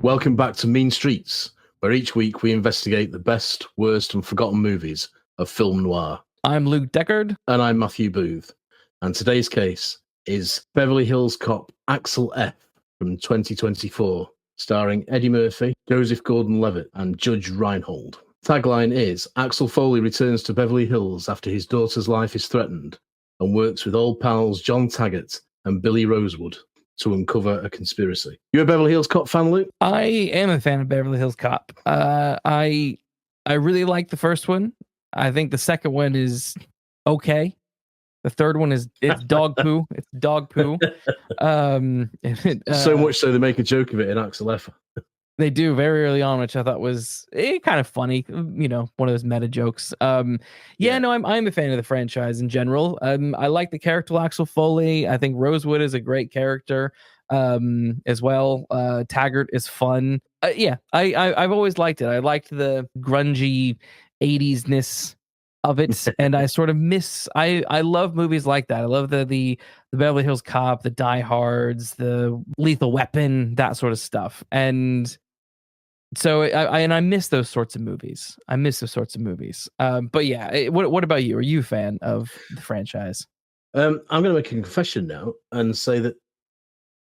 Welcome back to Mean Streets, where each week we investigate the best, worst, and forgotten movies of film noir. I'm Luke Deckard. And I'm Matthew Booth. And today's case is Beverly Hills Cop AXEL F from 2024, starring Eddie Murphy, Joseph Gordon-Levitt, and Judge Reinhold. Tagline is, Axel Foley returns to Beverly Hills after his daughter's life is threatened and works with old pals John Taggart and Billy Rosewood to uncover a conspiracy. You a Beverly Hills Cop fan, Luke? I am a fan of Beverly Hills Cop. I really like the first one. I think the second one is okay. The third one it's dog poo. It's dog poo. So much so they make a joke of it in AXEL F. They do very early on, which I thought was kind of funny. You know, one of those meta jokes. No, I'm a fan of the franchise in general. I like the character Axel Foley. I think Rosewood is a great character as well. Taggart is fun. I've always liked it. I liked the grungy 80s-ness of it, and I sort of miss. I love movies like that. I love the Beverly Hills Cop, the Die Hards, the Lethal Weapon, that sort of stuff, and so I miss those sorts of movies. But yeah, what about you? Are you a fan of the franchise? I'm going to make a confession now and say that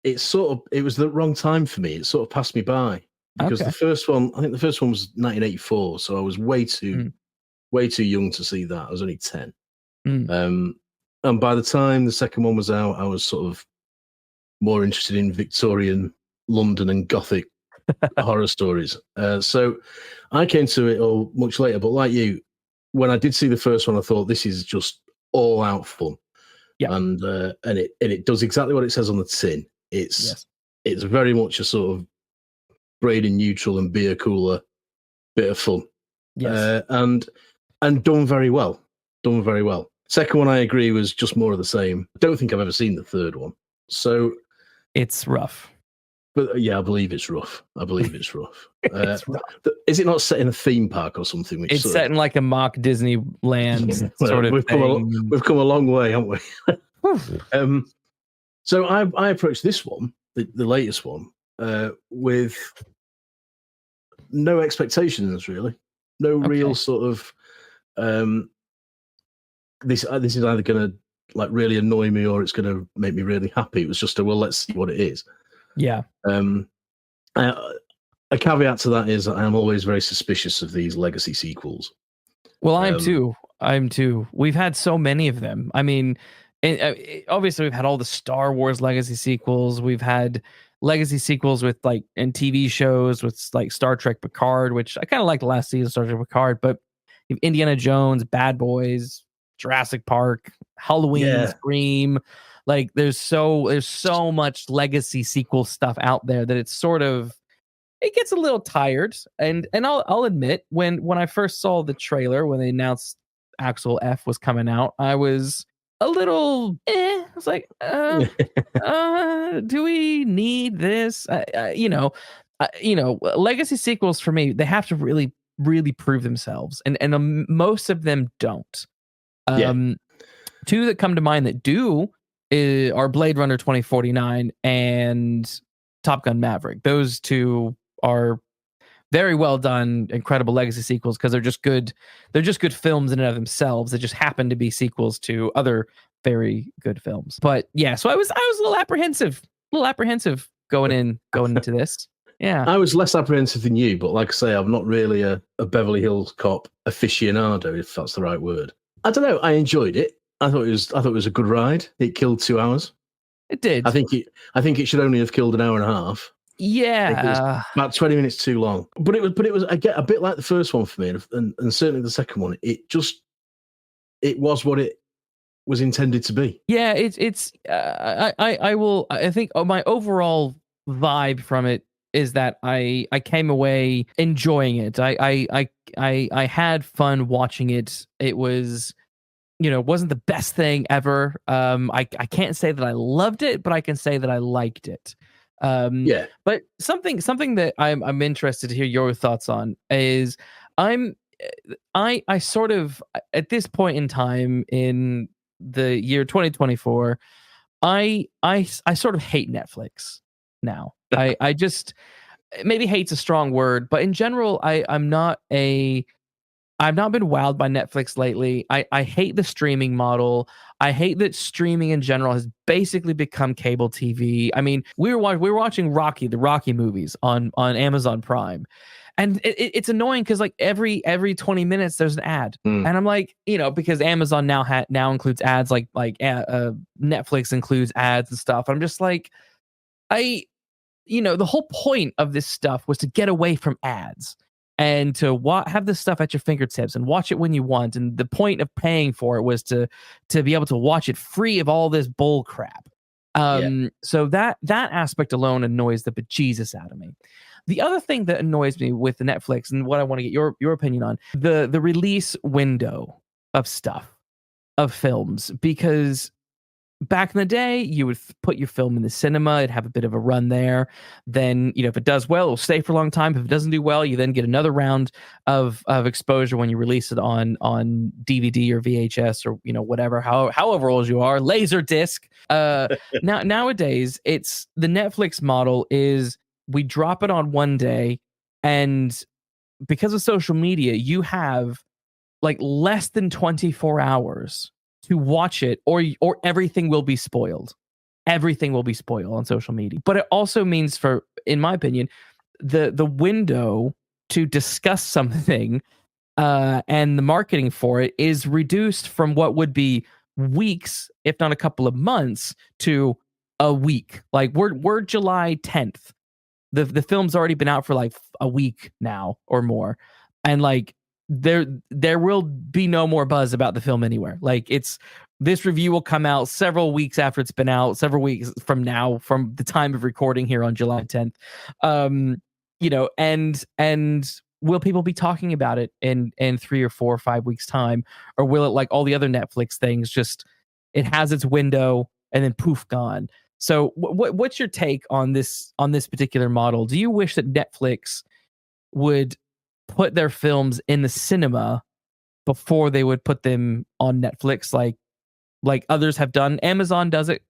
it was the wrong time for me. It sort of passed me by because I think the first one was 1984, so I was way too young to see that. I was only 10. And by the time the second one was out, I was sort of more interested in Victorian London and Gothic horror stories. So I came to it all much later. But like you, when I did see the first one, I thought this is just all out fun. Yeah, and it does exactly what it says on the tin. It's very much a sort of brain neutral and beer cooler bit of fun. Yes, and done very well. Second one, I agree, was just more of the same. I don't think I've ever seen the third one, so it's rough. But yeah, I believe it's rough. It's rough. Rough. Is it not set in a theme park or something? Which it's set in like a mock Disneyland sort of thing. We've come a long way, haven't we? So I approached this one, the latest one, with no expectations, really. No real sort of this is either going to like really annoy me or it's going to make me really happy. It was just let's see what it is. Yeah. A caveat to that is I am always very suspicious of these legacy sequels. Well, I'm too. We've had so many of them. I mean, obviously we've had all the Star Wars legacy sequels. We've had legacy sequels with like in TV shows with like Star Trek Picard, which I kind of like the last season of Star Trek Picard, but Indiana Jones, Bad Boys, Jurassic Park, Halloween, Scream. Like there's so much legacy sequel stuff out there that it gets a little tired. And I'll admit when I first saw the trailer when they announced AXEL F was coming out, I was a little I was like, do we need this? Legacy sequels for me, they have to really, really prove themselves, and most of them don't. Two that come to mind that do are Blade Runner 2049 and Top Gun Maverick. Those two are very well done, incredible legacy sequels because they're just good films in and of themselves that just happen to be sequels to other very good films. But yeah, so I was a little apprehensive going into this. Yeah, I was less apprehensive than you, but like I say, I'm not really a Beverly Hills Cop aficionado, if that's the right word. I don't know. I enjoyed it. I thought it was a good ride. It killed 2 hours. It did. I think it should only have killed an hour and a half. Yeah, about 20 minutes too long. But it was a bit like the first one for me, and certainly the second one. It was what it was intended to be. Yeah, I think my overall vibe from it is that I came away enjoying it. I had fun watching it. It was, wasn't the best thing ever. I can't say that I loved it, but I can say that I liked it. But something that I'm interested to hear your thoughts on is I sort of at this point in time in the year 2024, I sort of hate Netflix now. I just maybe hate's a strong word, but in general, I've not been wowed by Netflix lately. I hate the streaming model. I hate that streaming in general has basically become cable TV. I mean, we were watching the Rocky movies on Amazon Prime, and it's annoying because like every 20 minutes there's an ad, and I'm like, because Amazon now includes ads, like Netflix includes ads and stuff. I'm just like, the whole point of this stuff was to get away from ads and to have this stuff at your fingertips and watch it when you want. And the point of paying for it was to be able to watch it free of all this bull crap. So that aspect alone annoys the bejesus out of me. The other thing that annoys me with the Netflix, and what I want to get your opinion on, the release window of films, because back in the day, you would put your film in the cinema, it'd have a bit of a run there. Then, if it does well, it'll stay for a long time. If it doesn't do well, you then get another round of exposure when you release it on DVD or VHS or, whatever, however old you are, Laserdisc. Nowadays, it's the Netflix model is we drop it on one day, and because of social media, you have like less than 24 hours to watch it, or everything will be spoiled. Everything will be spoiled on social media. But it also means, in my opinion, the window to discuss something and the marketing for it is reduced from what would be weeks, if not a couple of months, to a week. Like we're July 10th. The film's already been out for like a week now or more, and like there will be no more buzz about the film anywhere. Like this review will come out several weeks after it's been out, several weeks from now, from the time of recording here on July 10th. And will people be talking about it in 3 or 4 or 5 weeks time? Or will it, like all the other Netflix things, just, it has its window and then poof, gone? So what's your take on this particular model? Do you wish that Netflix would put their films in the cinema before they would put them on Netflix, like others have done? Amazon does it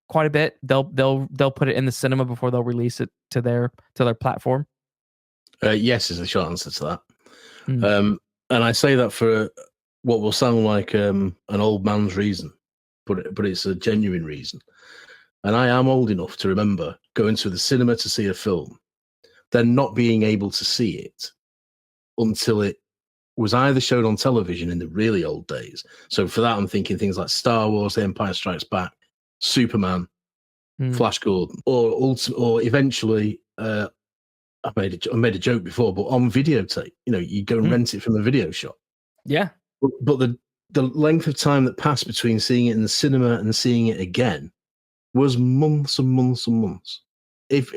quite a bit. They'll put it in the cinema before they'll release it to their platform. Yes is the short answer to that. And I say that for what will sound like an old man's reason, but it's a genuine reason. And I am old enough to remember going to the cinema to see a film, then not being able to see it until it was either showed on television in the really old days. So for that, I'm thinking things like Star Wars, The Empire Strikes Back, Superman, Flash Gordon, or eventually, I made a joke before, but on videotape, you go and rent it from the video shop. Yeah. But the length of time that passed between seeing it in the cinema and seeing it again was months and months and months. If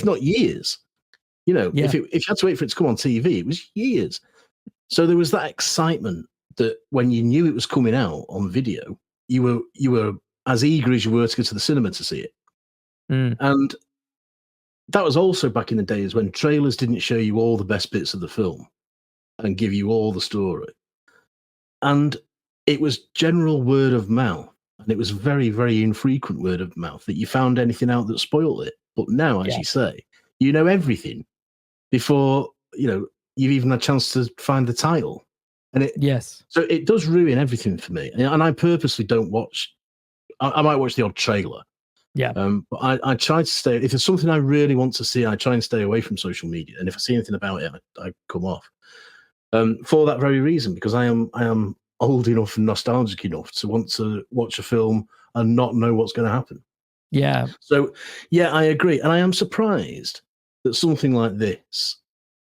not years. If you had to wait for it to come on TV, it was years. So there was that excitement that when you knew it was coming out on video, you were as eager as you were to go to the cinema to see it. And that was also back in the days when trailers didn't show you all the best bits of the film and give you all the story. And it was general word of mouth. And it was very, very infrequent word of mouth that you found anything out that spoiled it. But now, as you say, you know everything before, you've even had a chance to find the title. And so it does ruin everything for me. And I purposely don't watch, I might watch the odd trailer. Yeah. But I try to stay, if there's something I really want to see, I try and stay away from social media. And if I see anything about it, I come off. For that very reason, because I am old enough and nostalgic enough to want to watch a film and not know what's going to happen. Yeah. So, yeah, I agree. And I am surprised that something like this,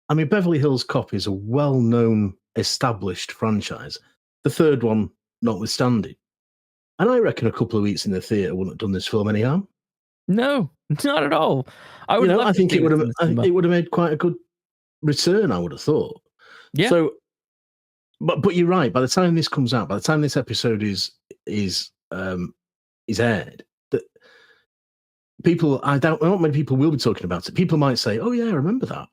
I mean, Beverly Hills Cop is a well-known, established franchise. The third one notwithstanding. And I reckon a couple of weeks in the theatre wouldn't have done this film any harm. No, not at all. I think it would have made quite a good return, I would have thought. Yeah. So, but you're right. By the time this comes out, by the time this episode is aired, that not many people will be talking about it. People might say, "Oh yeah, I remember that.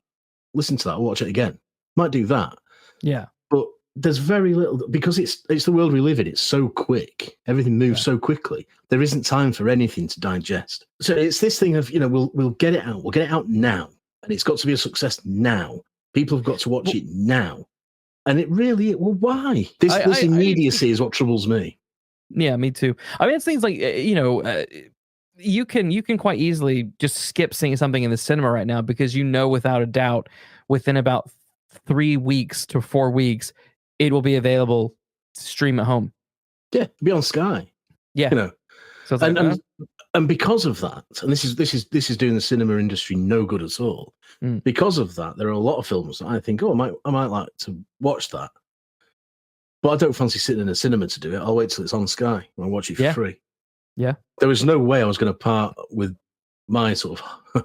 Listen to that. I'll watch it again." Might do that. Yeah. But there's very little, because it's the world we live in. It's so quick. Everything moves so quickly. There isn't time for anything to digest. So it's this thing of we'll get it out. We'll get it out now. and it's got to be a success now. People have got to watch it now. And it really, well, why? This immediacy is what troubles me. Yeah, me too. I mean, it's things like, you can quite easily just skip seeing something in the cinema right now because without a doubt, within about 3 weeks to 4 weeks, it will be available to stream at home. Yeah, be on Sky. Yeah. So it's and because of that, and this is doing the cinema industry no good at all. Because of that, there are a lot of films that I think, I might like to watch that, but I don't fancy sitting in a cinema to do it. I'll wait till it's on Sky and I'll watch it for free. Yeah, there was no way I was going to part with my sort of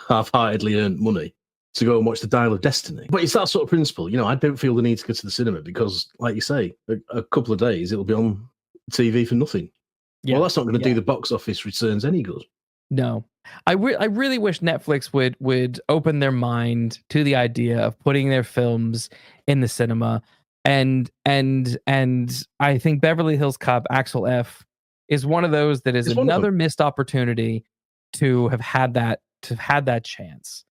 half-heartedly earned money to go and watch The Dial of Destiny. But it's that sort of principle. I don't feel the need to go to the cinema because, like you say, a couple of days it'll be on TV for nothing. Yeah. Well, that's not going to do the box office returns any good. No. I really wish Netflix would open their mind to the idea of putting their films in the cinema. And I think Beverly Hills Cop, AXEL F is one of those that is another missed opportunity to have had that chance.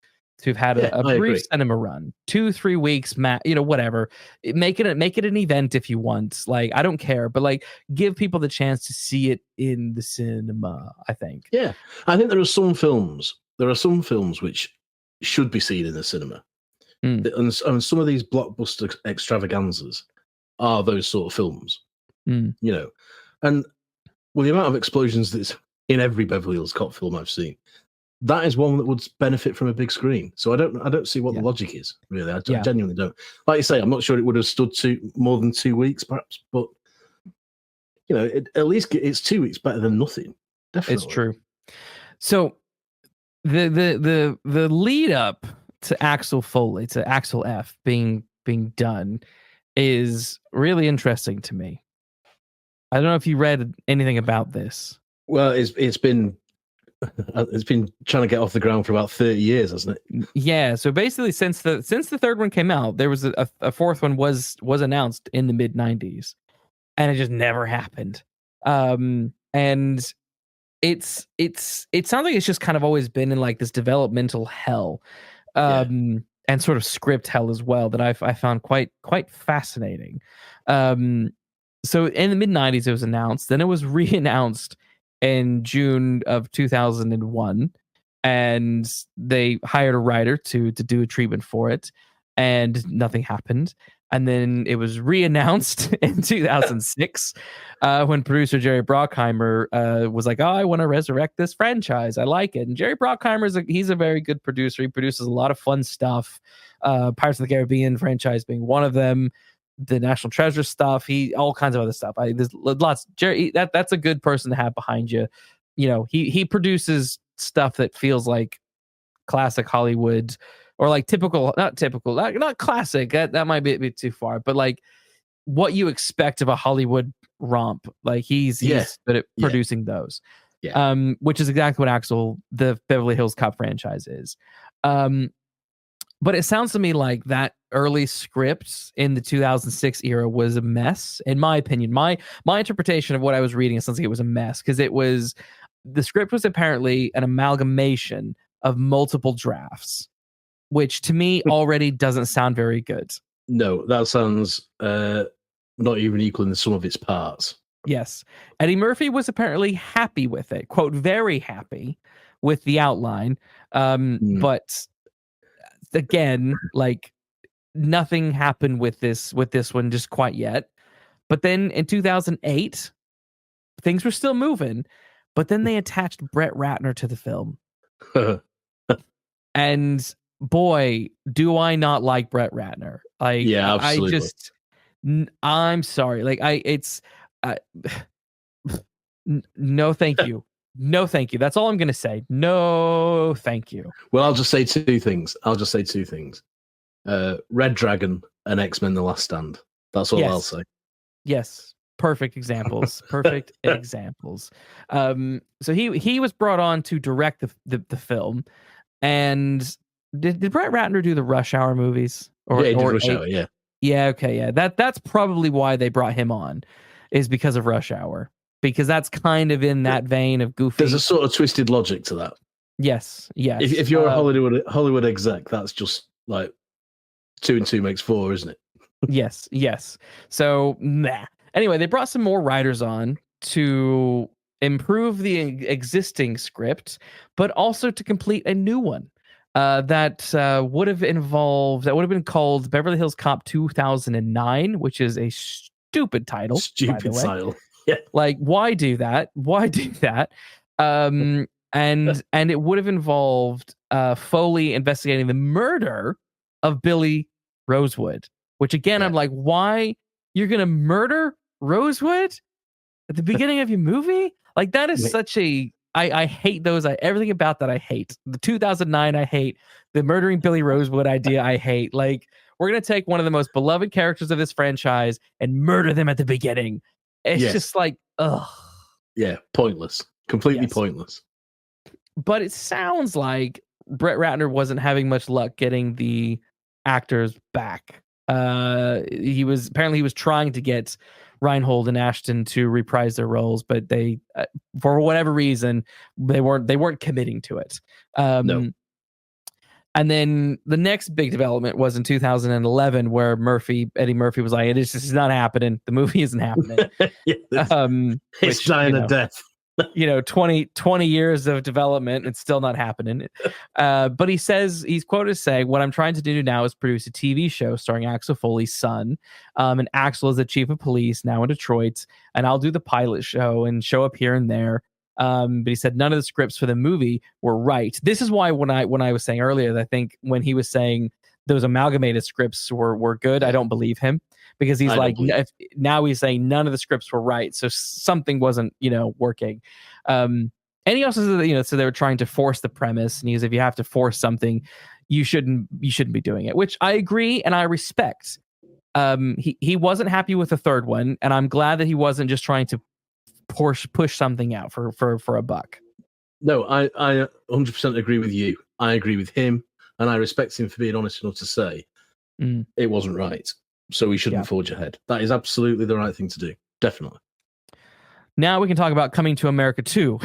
To have had a brief cinema run, 2-3 weeks, whatever. Make it an event if you want. Like, I don't care, but like, give people the chance to see it in the cinema. I think. Yeah, I think there are some films. Which should be seen in the cinema, and some of these blockbuster extravaganzas are those sort of films. And the amount of explosions that's in every Beverly Hills Cop film I've seen. That is one that would benefit from a big screen. So I don't see what the logic is, really. I genuinely don't. Like you say, I'm not sure it would have stood more than 2 weeks, perhaps. But at least it's 2 weeks better than nothing. Definitely, it's true. So the lead up to AXEL Foley, to AXEL F being done, is really interesting to me. I don't know if you read anything about this. Well, it's been trying to get off the ground for about 30 years, hasn't it? Yeah. So basically, since the third one came out, there was a fourth one was announced in the mid 90s, and it just never happened. And it sounds like it's just kind of always been in like this developmental hell, and sort of script hell as well, that I found quite fascinating. So in the mid 90s, it was announced. Then it was re-announced in June of 2001, and they hired a writer to do a treatment for it, and nothing happened. And then it was re-announced in 2006 when producer Jerry Bruckheimer was like, I want to resurrect this franchise. I like it. And Jerry Bruckheimer, he's a very good producer. He produces a lot of fun stuff. Pirates of the Caribbean franchise being one of them. The National Treasure stuff, all kinds of other stuff. There's lots. Jerry, that's a good person to have behind you. He produces stuff that feels like classic Hollywood, or like not classic. That might be a bit too far, but like what you expect of a Hollywood romp. Like he's good at producing those. Yeah. Which is exactly what the Beverly Hills Cop franchise is. But it sounds to me like that early script in the 2006 era was a mess, in my opinion. My interpretation of what I was reading, it sounds like it was a mess, because the script was apparently an amalgamation of multiple drafts, which to me already doesn't sound very good. No, that sounds not even equal in the sum of its parts. Yes. Eddie Murphy was apparently happy with it, quote, very happy with the outline. But again, like nothing happened with this one just quite yet. But then in 2008, things were still moving, but then they attached Brett Ratner to the film. And boy, do I not like Brett Ratner. Like, yeah, absolutely. I'm sorry. Like no, thank you. No, thank you. That's all I'm going to say. No, thank you. Well, I'll just say two things. Red Dragon and X-Men The Last Stand. That's all I'll say. Yes. Perfect examples. Perfect examples. So he was brought on to direct the film. And did Brett Ratner do the Rush Hour movies? He did Rush Hour, yeah. Yeah, okay, yeah. That's probably why they brought him on, is because of Rush Hour. Because that's kind of in that vein of goofy. There's a sort of twisted logic to that. Yes. If you're a Hollywood exec, that's just like 2 and 2 makes 4, isn't it? Yes. So, nah. Anyway, they brought some more writers on to improve the existing script, but also to complete a new one that would have been called Beverly Hills Cop 2009, which is a stupid title. Stupid title. Yeah. Like, why do that? And it would have involved Foley investigating the murder of Billy Rosewood. Which again, I'm like, why you're gonna murder Rosewood at the beginning of your movie? Like that is such a I hate those. Everything about that I hate. The 2009 I hate. The murdering Billy Rosewood idea I hate. Like we're gonna take one of the most beloved characters of this franchise and murder them at the beginning. It's just like, ugh. Yeah, pointless. Completely pointless. But it sounds like Brett Ratner wasn't having much luck getting the actors back. He was trying to get Reinhold and Ashton to reprise their roles, but they, for whatever reason, they weren't committing to it. No. And then the next big development was in 2011, where Eddie Murphy was like, "This is not happening. The movie isn't happening." It's dying a death. 20 years of development, it's still not happening. But he's quoted as saying, "What I'm trying to do now is produce a TV show starring Axel Foley's son. And Axel is the chief of police now in Detroit, and I'll do the pilot show and show up here and there." But he said none of the scripts for the movie were right. This is why when I was saying earlier that I think when he was saying those amalgamated scripts were good, I don't believe him. Because he's now he's saying none of the scripts were right, so something wasn't working. And he also said that, so they were trying to force the premise, and he says if you have to force something, you shouldn't be doing it, which I agree and I respect. He wasn't happy with the third one, and I'm glad that he wasn't just trying to push something out for a buck. No, I 100% agree with you. I agree with him, and I respect him for being honest enough to say it wasn't right. So we shouldn't forge ahead. That is absolutely the right thing to do. Definitely. Now we can talk about Coming to America 2.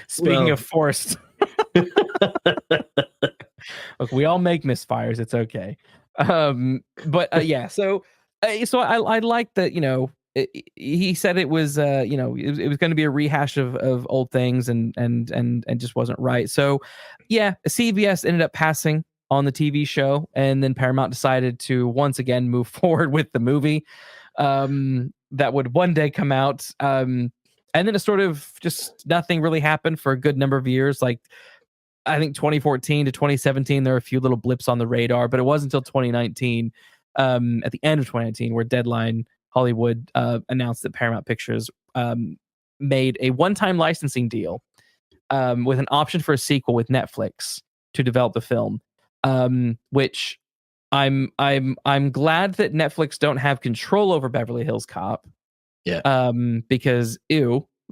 Speaking of forced. Look, we all make misfires. It's okay. So I like that, he said it was it was going to be a rehash of old things and just wasn't right. So CBS ended up passing on the TV show, and then Paramount decided to once again move forward with the movie that would one day come out. And then it sort of just nothing really happened for a good number of years. Like I think 2014 to 2017, there were a few little blips on the radar, but it wasn't until 2019, at the end of 2019, where Deadline Hollywood announced that Paramount Pictures made a one-time licensing deal with an option for a sequel with Netflix to develop the film. Which I'm glad that Netflix don't have control over Beverly Hills Cop. Yeah. Because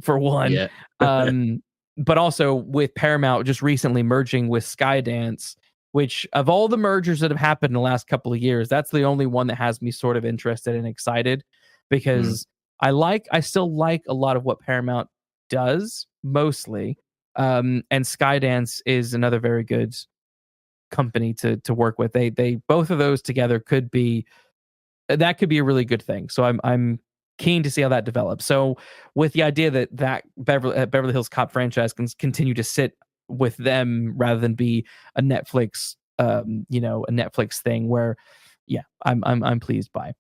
for one. Yeah. But also with Paramount just recently merging with Skydance, which of all the mergers that have happened in the last couple of years, that's the only one that has me sort of interested and excited, because I still like a lot of what Paramount does mostly. And Skydance is another very good company to work with. They both of those together could be a really good thing. So I'm keen to see how that develops. So with the idea that Beverly Hills Cop franchise can continue to sit with them rather than be a Netflix a Netflix thing, where I'm pleased by.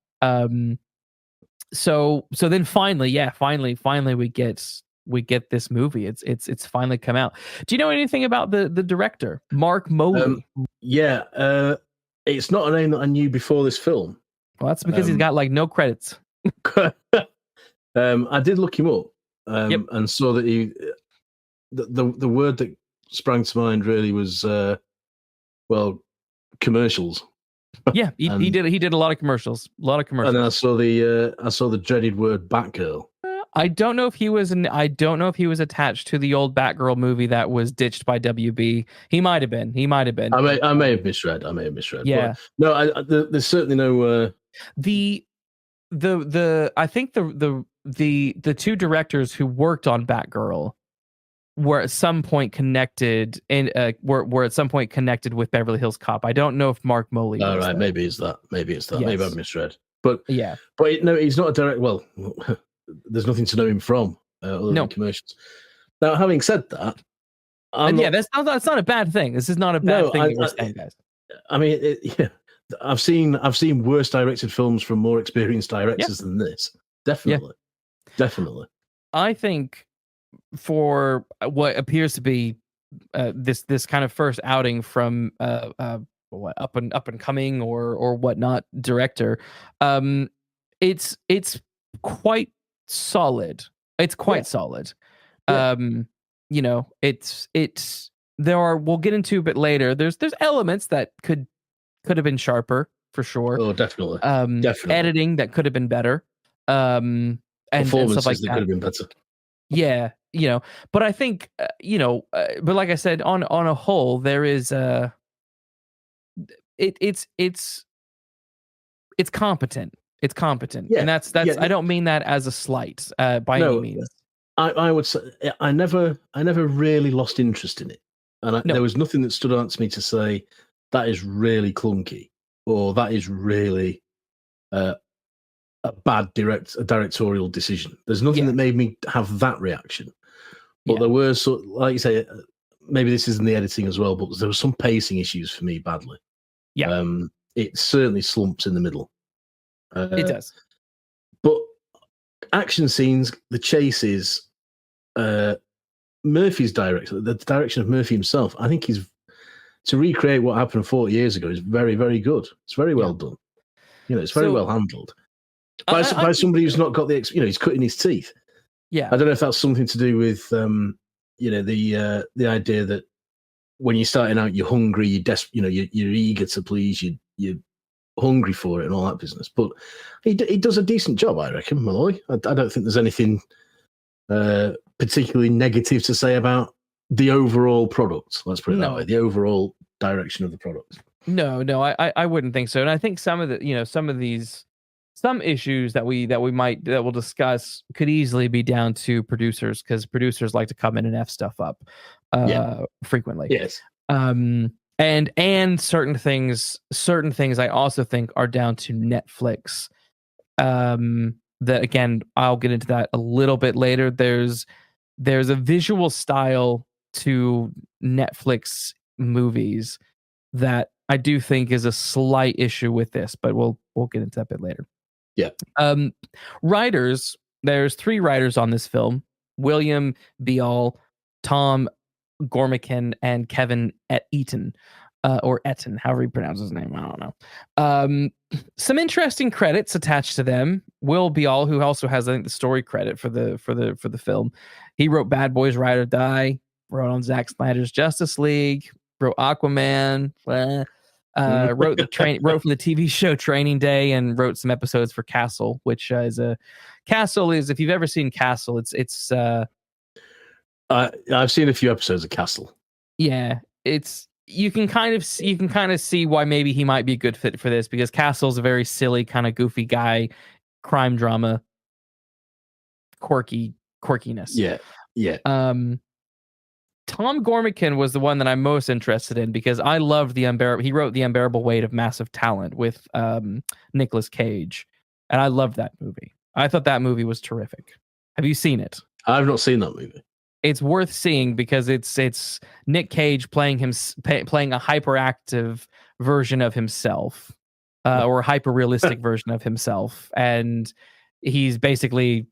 So then finally we get this movie. It's finally come out. Do you know anything about the director, Mark Moley? It's not a name that I knew before this film. Well, that's because he's got like no credits. I did look him up and saw that the word that sprang to mind really was commercials. Yeah, he did a lot of commercials. And I saw the dreaded word Batgirl. I don't know if he was attached to the old Batgirl movie that was ditched by WB. He might have been. I may have misread. Yeah. But no, there's certainly no. I think the the two directors who worked on Batgirl were at some point connected were at some point connected with Beverly Hills Cop. I don't know if Mark Moley was. All right, though. maybe it's that. Yes. Maybe I've misread. But yeah, no, he's not a direct. Well, there's nothing to know him from other than commercials. Now, having said that, that's not a bad thing. This is not a bad thing that we're saying, guys. I mean, I've seen worse directed films from more experienced directors than this. Definitely. I think for what appears to be this kind of first outing from up and coming or whatnot director, it's quite solid. It's quite solid. You know, it's there are, we'll get into a bit later. There's elements that could have been sharper for sure. Oh, definitely. Editing that could have been better. And stuff like that could have been better. Yeah, you know, but I think but like I said, on a whole, there is it's competent. It's competent, and that's I don't mean that as a slight by any means. I would say I never really lost interest in it, and there was nothing that stood out to me to say that is really clunky or that is really a bad directorial decision. There's nothing that made me have that reaction. But there were, like you say, maybe this is in the editing as well, but there were some pacing issues for me badly. Yeah. It certainly slumps in the middle. It does. But action scenes, the chases, Murphy's the direction of Murphy himself, I think to recreate what happened 40 years ago is very, very good. It's very well done. You know, it's very well handled. By somebody who's not got he's cutting his teeth. Yeah. I don't know if that's something to do with, the idea that when you're starting out, you're hungry, you're eager to please, you're hungry for it and all that business. But he does a decent job, I reckon, Malloy. I don't think there's anything particularly negative to say about the overall product. Let's put it that way. The overall direction of the product. No, I wouldn't think so. And I think some issues that we'll discuss could easily be down to producers, because producers like to come in and F stuff up frequently. Yes. And certain things I also think are down to Netflix. That again, I'll get into that a little bit later. There's a visual style to Netflix movies that I do think is a slight issue with this, but we'll get into that a bit later. Yeah. Writers, there's 3 writers on this film: William Bial, Tom Gormican, and Kevin Eaton, or Etten, however you pronounce his name. I don't know. Some interesting credits attached to them. Will Bial, who also has, I think, the story credit for the film. He wrote Bad Boys Ride or Die, wrote on Zack Snyder's Justice League, wrote Aquaman, wrote from the TV show Training Day, and wrote some episodes for Castle, which is if you've ever seen Castle, it's I've seen a few episodes of Castle. Yeah, you can kind of see why maybe he might be a good fit for this, because Castle's a very silly, kind of goofy guy, crime drama, quirkiness. Yeah. Tom Gormican was the one that I'm most interested in, because I loved he wrote The Unbearable Weight of Massive Talent with Nicolas Cage, and I loved that movie. I thought that movie was terrific. Have you seen it? I've not seen that movie. It's worth seeing because it's Nick Cage playing a hyperactive version of himself, or a hyper realistic version of himself, and he's basically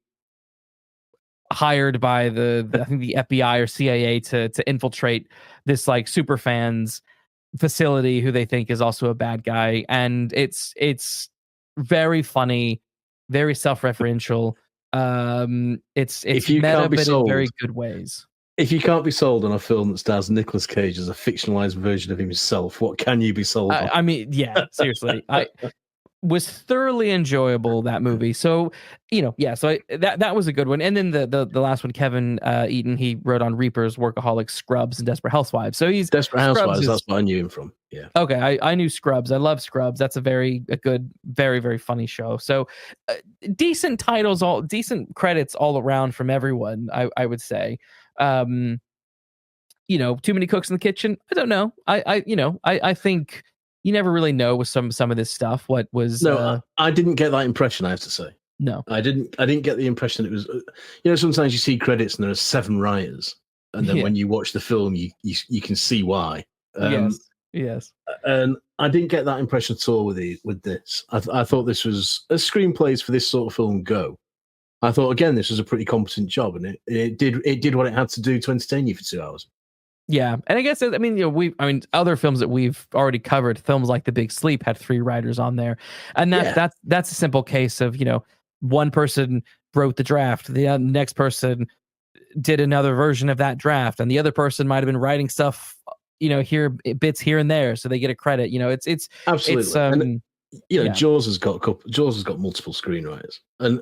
hired by the I think the FBI or CIA to infiltrate this like super fans facility who they think is also a bad guy, and it's very funny, very self-referential. It's meta, but in very good ways. If you can't be sold on a film that stars Nicolas Cage as a fictionalized version of himself, what can you be sold on? I mean, yeah, seriously. was thoroughly enjoyable, that movie. So, so that was a good one. And then the last one, Kevin Eaton, he wrote on Reapers, Workaholics, Scrubs, and Desperate Housewives. So he's Desperate Housewives. That's what I knew him from. Yeah. Okay, I knew Scrubs. I love Scrubs. That's a good, very, very funny show. So decent titles, decent credits all around from everyone. I would say. Too many cooks in the kitchen. I don't know. I think you never really know with some of this stuff what was. No, I didn't get that impression. I have to say. No, I didn't get the impression it was. Sometimes you see credits and there are 7 writers, and then when you watch the film, you can see why. Yes. And I didn't get that impression at all with this. I thought this was, as screenplays for this sort of film go, I thought again this was a pretty competent job, and it did what it had to do to entertain you for 2 hours. Yeah, and I guess other films that we've already covered, films like The Big Sleep had 3 writers on there, and that's a simple case of one person wrote the draft, the next person did another version of that draft, and the other person might have been writing stuff, here bits here and there, so they get a credit. It's absolutely. Jaws has got multiple screenwriters, and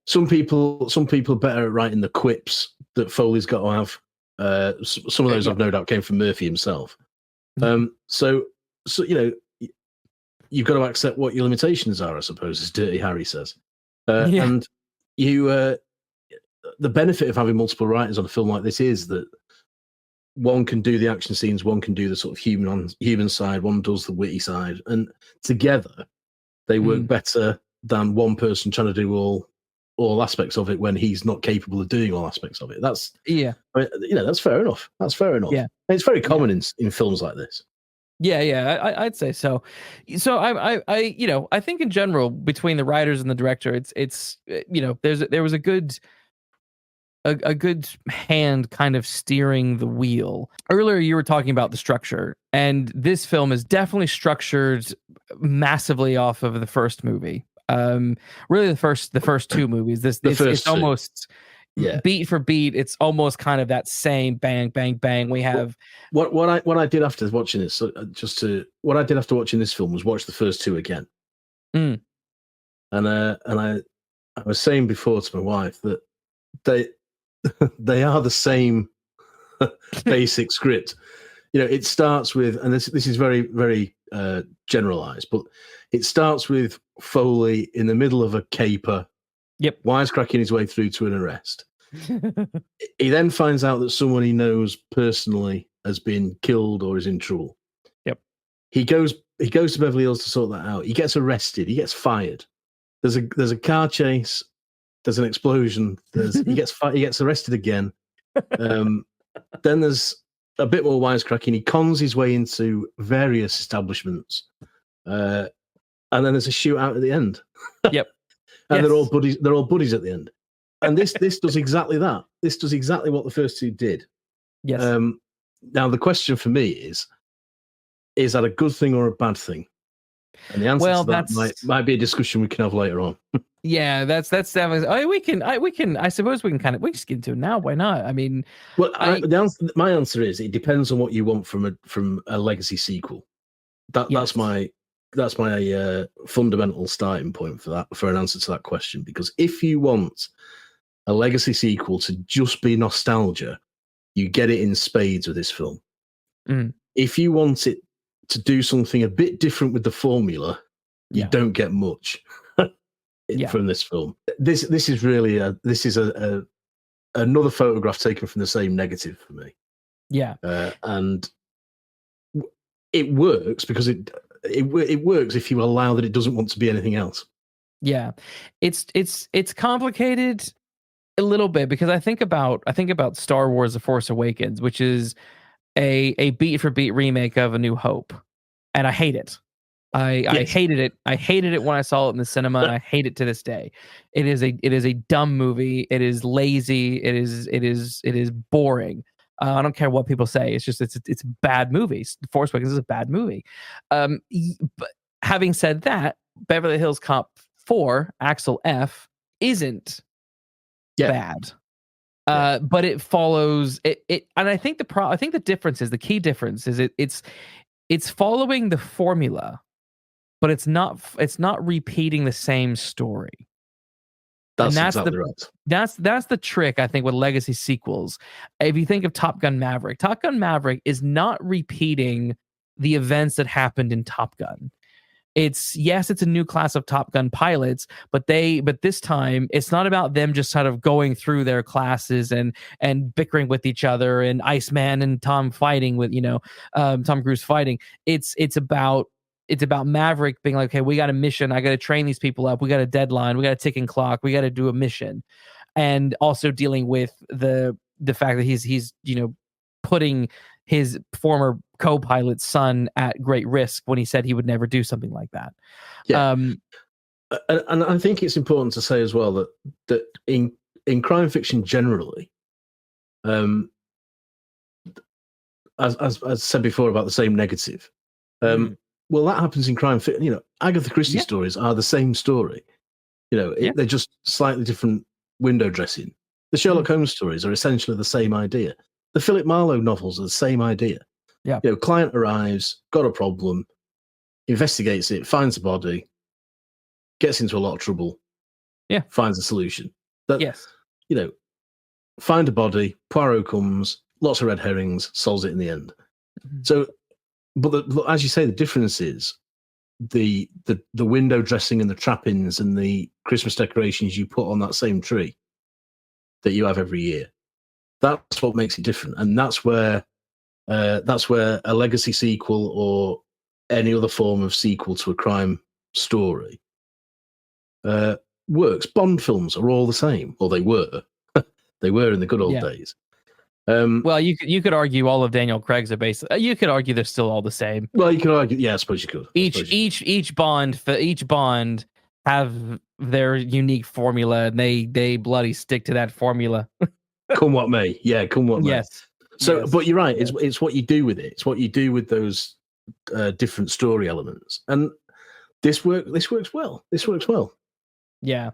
some people are better at writing the quips that Foley's got to have. Some of those I've no doubt came from Murphy himself. So you've got to accept what your limitations are, I suppose, as Dirty Harry says. And the benefit of having multiple writers on a film like this is that one can do the action scenes, one can do the sort of human side, one does the witty side, and together they work better than one person trying to do all aspects of it when he's not capable of doing all aspects of it. That's that's fair enough. Yeah, and it's very common in films like this. I'd say so. So I think in general between the writers and the director, it's there was a good hand kind of steering the wheel. Earlier you were talking about the structure, and this film is definitely structured massively off of the first movie. Really the first 2 movies. It's almost beat for beat. It's almost kind of that same bang bang bang. We have what I did after watching this. What I did after watching this film was watch the first 2 again. And I was saying before to my wife that they are the same basic script. It starts with, and this is very, very generalized, but it starts with Foley in the middle of a caper, wisecracking his way through to an arrest. He then finds out that someone he knows personally has been killed or is in trouble. He goes to Beverly Hills to sort that out. He gets arrested. He gets fired. There's a car chase. There's an explosion. He gets arrested again. Then there's a bit more wisecracking. He cons his way into various establishments, and then there's a shootout at the end. And they're all buddies. They're all buddies at the end. And this does exactly that. This does exactly what the first 2 did. Yes. Now the question for me is that a good thing or a bad thing? And the answer to that might be a discussion we can have later on. Yeah, that's definitely. I suppose we can just get into it now. Why not? I mean, my answer is it depends on what you want from a legacy sequel. That's my fundamental starting point for an answer to that question. Because if you want a legacy sequel to just be nostalgia, you get it in spades with this film. If you want it to do something a bit different with the formula, you don't get much from this film. This is really another photograph taken from the same negative for me. And it works because it works if you allow that it doesn't want to be anything else. It's complicated a little bit because I think about Star Wars: The Force Awakens, which is a beat for beat remake of A New Hope, and I hate it. I hated it. I hated it when I saw it in the cinema, and I hate it to this day. It is a dumb movie. It is lazy. It is boring. I don't care what people say. It's a bad movie. Force Awakens is a bad movie. But having said that, Beverly Hills Cop 4, Axel F, isn't bad. But it follows it, and I think the key difference is it's following the formula, but it's not repeating the same story. That's exactly right. That's the trick, I think, with legacy sequels. If you think of Top Gun Maverick is not repeating the events that happened in Top Gun. It's a new class of Top Gun pilots, but this time it's not about them just sort of going through their classes and bickering with each other, and Iceman and Tom fighting with Tom Cruise fighting. It's about Maverick being like, okay, we got a mission. I got to train these people up. We got a deadline. We got a ticking clock. We got to do a mission, and also dealing with the fact that he's putting his former co-pilot's son at great risk when he said he would never do something like that. Yeah. And I think it's important to say as well that in crime fiction generally, as I said before about the same negative, well, that happens in crime fiction. Agatha Christie stories are the same story. They're just slightly different window dressing. The Sherlock Holmes stories are essentially the same idea. The Philip Marlowe novels are the same idea. Yeah. Client arrives, got a problem, investigates it, finds a body, gets into a lot of trouble. Yeah. Finds a solution. Yes. Find a body, Poirot comes, lots of red herrings, solves it in the end. Mm-hmm. So, but as you say, the difference is the window dressing and the trappings and the Christmas decorations you put on that same tree that you have every year. That's what makes it different, and that's where a legacy sequel or any other form of sequel to a crime story works. Bond films are all the same, or they were. They were in the good old days. Well, you could argue all of Daniel Craig's are based. You could argue they're still all the same. Well, you could argue. Yeah, I suppose you could. Each Bond have their unique formula, and they bloody stick to that formula. Come what may. Yeah, come what may. Yes. So, yes. But you're right. It's what you do with it. It's what you do with those different story elements, and this works well. This works well. Yeah,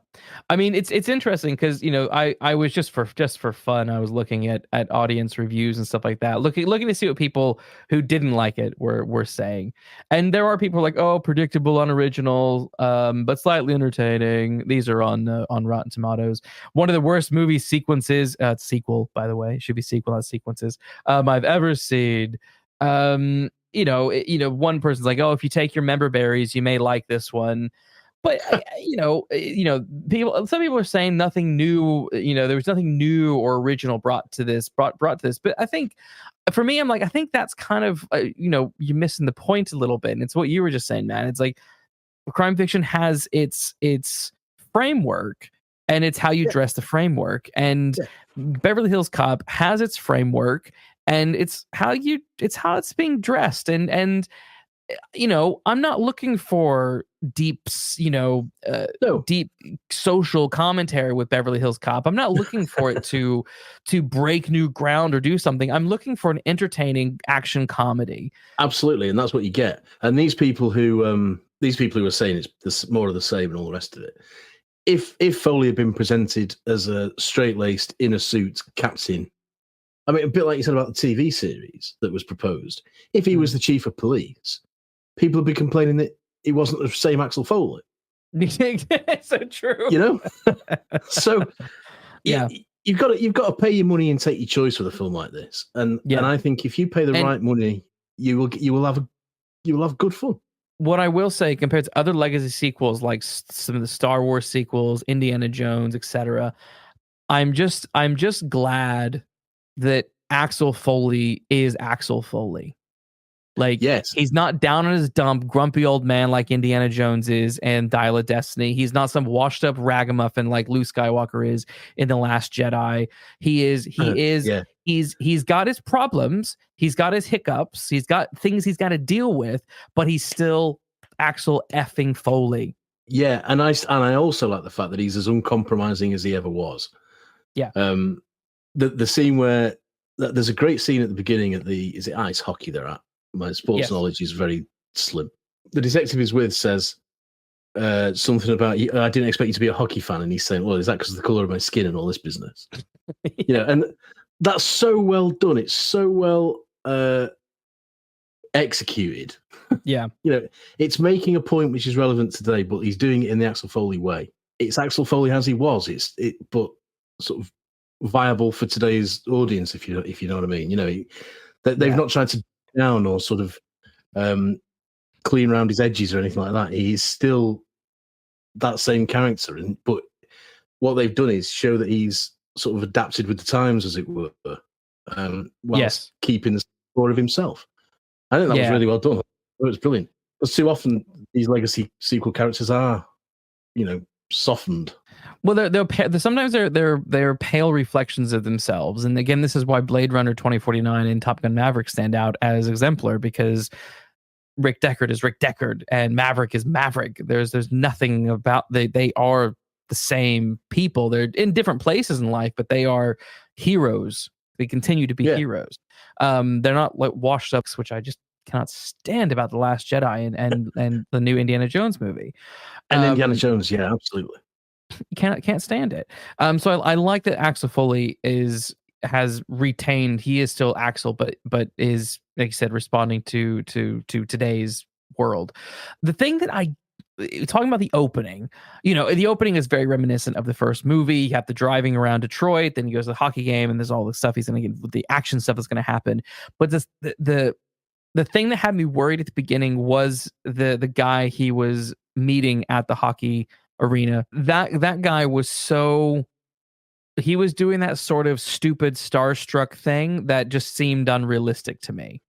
I mean it's interesting because I was just for fun, I was looking at audience reviews and stuff like that, looking to see what people who didn't like it were saying, and there are people like, oh, predictable, unoriginal, but slightly entertaining. These are on Rotten Tomatoes. One of the worst movie sequences, sequel by the way, should be sequel, not sequences, I've ever seen. One person's like, oh, if you take your member berries, you may like this one. But some people are saying nothing new. There was nothing new or original brought to this. But I think, for me, I'm like, I think that's kind of you're missing the point a little bit. And it's what you were just saying, man. It's like crime fiction has its framework, and it's how you dress the framework. And Beverly Hills Cop has its framework, and it's how it's being dressed. And I'm not looking for deep social commentary with Beverly Hills Cop. I'm not looking for it to break new ground or do something. I'm looking for an entertaining action comedy. Absolutely, and that's what you get. And these people who are saying it's more of the same and all the rest of it. If Foley had been presented as a straight-laced, in a suit captain, I mean, a bit like you said about the TV series that was proposed. If he was the chief of police, people would be complaining that he wasn't the same Axel Foley. So true. So you've got to pay your money and take your choice with a film like this. And I think if you pay the right money, you will have good fun. What I will say, compared to other legacy sequels like some of the Star Wars sequels, Indiana Jones, etc., I'm just glad that Axel Foley is Axel Foley. Like, he's not down on his dump, grumpy old man like Indiana Jones is and Dial of Destiny. He's not some washed up ragamuffin like Luke Skywalker is in The Last Jedi. He's got his problems. He's got his hiccups. He's got things he's got to deal with, but he's still Axel effing Foley. Yeah. And I also like the fact that he's as uncompromising as he ever was. Yeah. The scene where there's a great scene at the beginning is it ice hockey they're at? My sports knowledge is very slim. The detective he's with says something about, I didn't expect you to be a hockey fan. And he's saying, well, is that because of the colour of my skin and all this business? And that's so well done. It's so well executed. Yeah. It's making a point which is relevant today, but he's doing it in the Axel Foley way. It's Axel Foley as he was. But sort of viable for today's audience, if you know what I mean. They've not tried to down or sort of clean around his edges or anything like that. He's still that same character, but what they've done is show that he's sort of adapted with the times, as it were, whilst keeping the core of himself. I think that was really well done. It was brilliant. Because too often these legacy sequel characters are, softened. Well, they're sometimes they're pale reflections of themselves, and again, this is why Blade Runner 2049 and Top Gun Maverick stand out as exemplar, because Rick Deckard is Rick Deckard and Maverick is Maverick. There's nothing about they are the same people. They're in different places in life, but they are heroes. They continue to be heroes. They're not like washed ups, which I just cannot stand about The Last Jedi and the new Indiana Jones movie. And Indiana Jones, yeah, absolutely. Can't stand it. So I like that Axel Foley has retained. He is still Axel, but is, like you said, responding to today's world. The thing that talking about the opening, the opening is very reminiscent of the first movie. You have the driving around Detroit, then he goes to the hockey game, and there's all the stuff he's going to get, the action stuff that's going to happen. But the thing that had me worried at the beginning was the guy he was meeting at the hockey arena. That guy was he was doing that sort of stupid starstruck thing that just seemed unrealistic to me.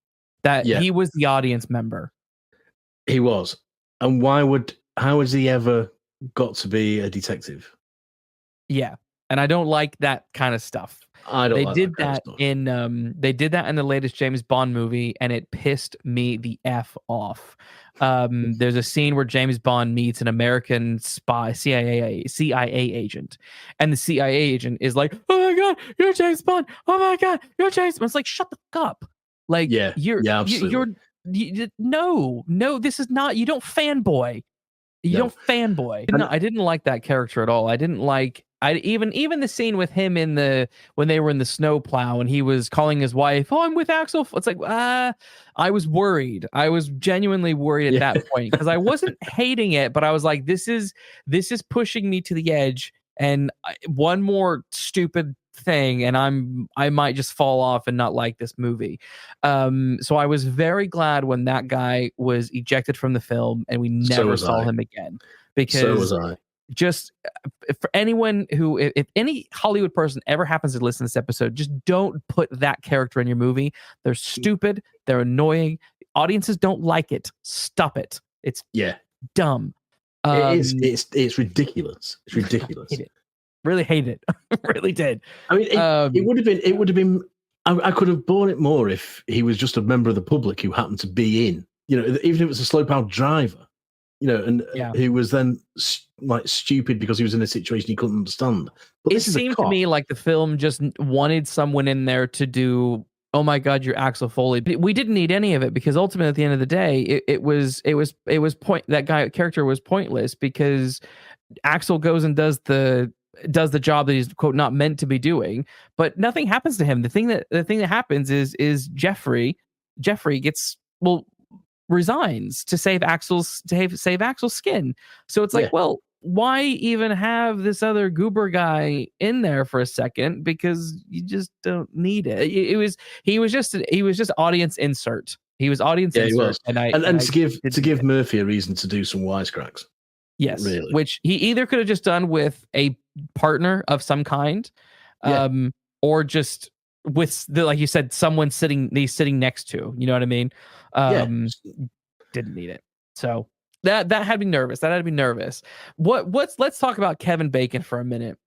That he was the audience member. He was. And how has he ever got to be a detective? Yeah. And I don't like that kind of stuff. They did that in the latest James Bond movie, and it pissed me the F off. There's a scene where James Bond meets an American spy, CIA agent, and the CIA agent is like, "Oh my God, you're James Bond! Oh my God, you're James Bond!" It's like, shut the fuck up! Like, no, this is not. You don't fanboy. You don't fanboy. No, I didn't like that character at all. I didn't like. Even the scene with him when they were in the snowplow and he was calling his wife, "Oh, I'm with Axel." It's like, I was worried. I was genuinely worried at that point, because I wasn't hating it, but I was like, this is pushing me to the edge, and one more stupid thing and I might just fall off and not like this movie. So I was very glad when that guy was ejected from the film and we never saw him again, because so was I. Just for anyone who, if any Hollywood person ever happens to listen to this episode, just don't put that character in your movie. They're stupid. They're annoying. Audiences don't like it. Stop it. It's dumb. It is. It's ridiculous. It's ridiculous. Hate it. Really hate it. Really did. I mean, it would have been. I could have borne it more if he was just a member of the public who happened to be in. Even if it was a slow-powered driver. Who was then like stupid because he was in a situation he couldn't understand. But it seemed to me like the film just wanted someone in there to do, "Oh my God, you're Axel Foley." But we didn't need any of it, because ultimately at the end of the day, that guy character was pointless, because Axel goes and does the job that he's, quote, not meant to be doing, but nothing happens to him. The thing that happens is Jeffrey resigns to save Axel's skin. So it's like, well, why even have this other goober guy in there for a second? Because you just don't need it. He was just audience insert. He was audience insert. He was. And to give Murphy a reason to do some wisecracks. Yes, really. Which he either could have just done with a partner of some kind, or just with like you said, someone sitting next to. You know what I mean? Didn't need it. So that had me nervous. Let's talk about Kevin Bacon for a minute.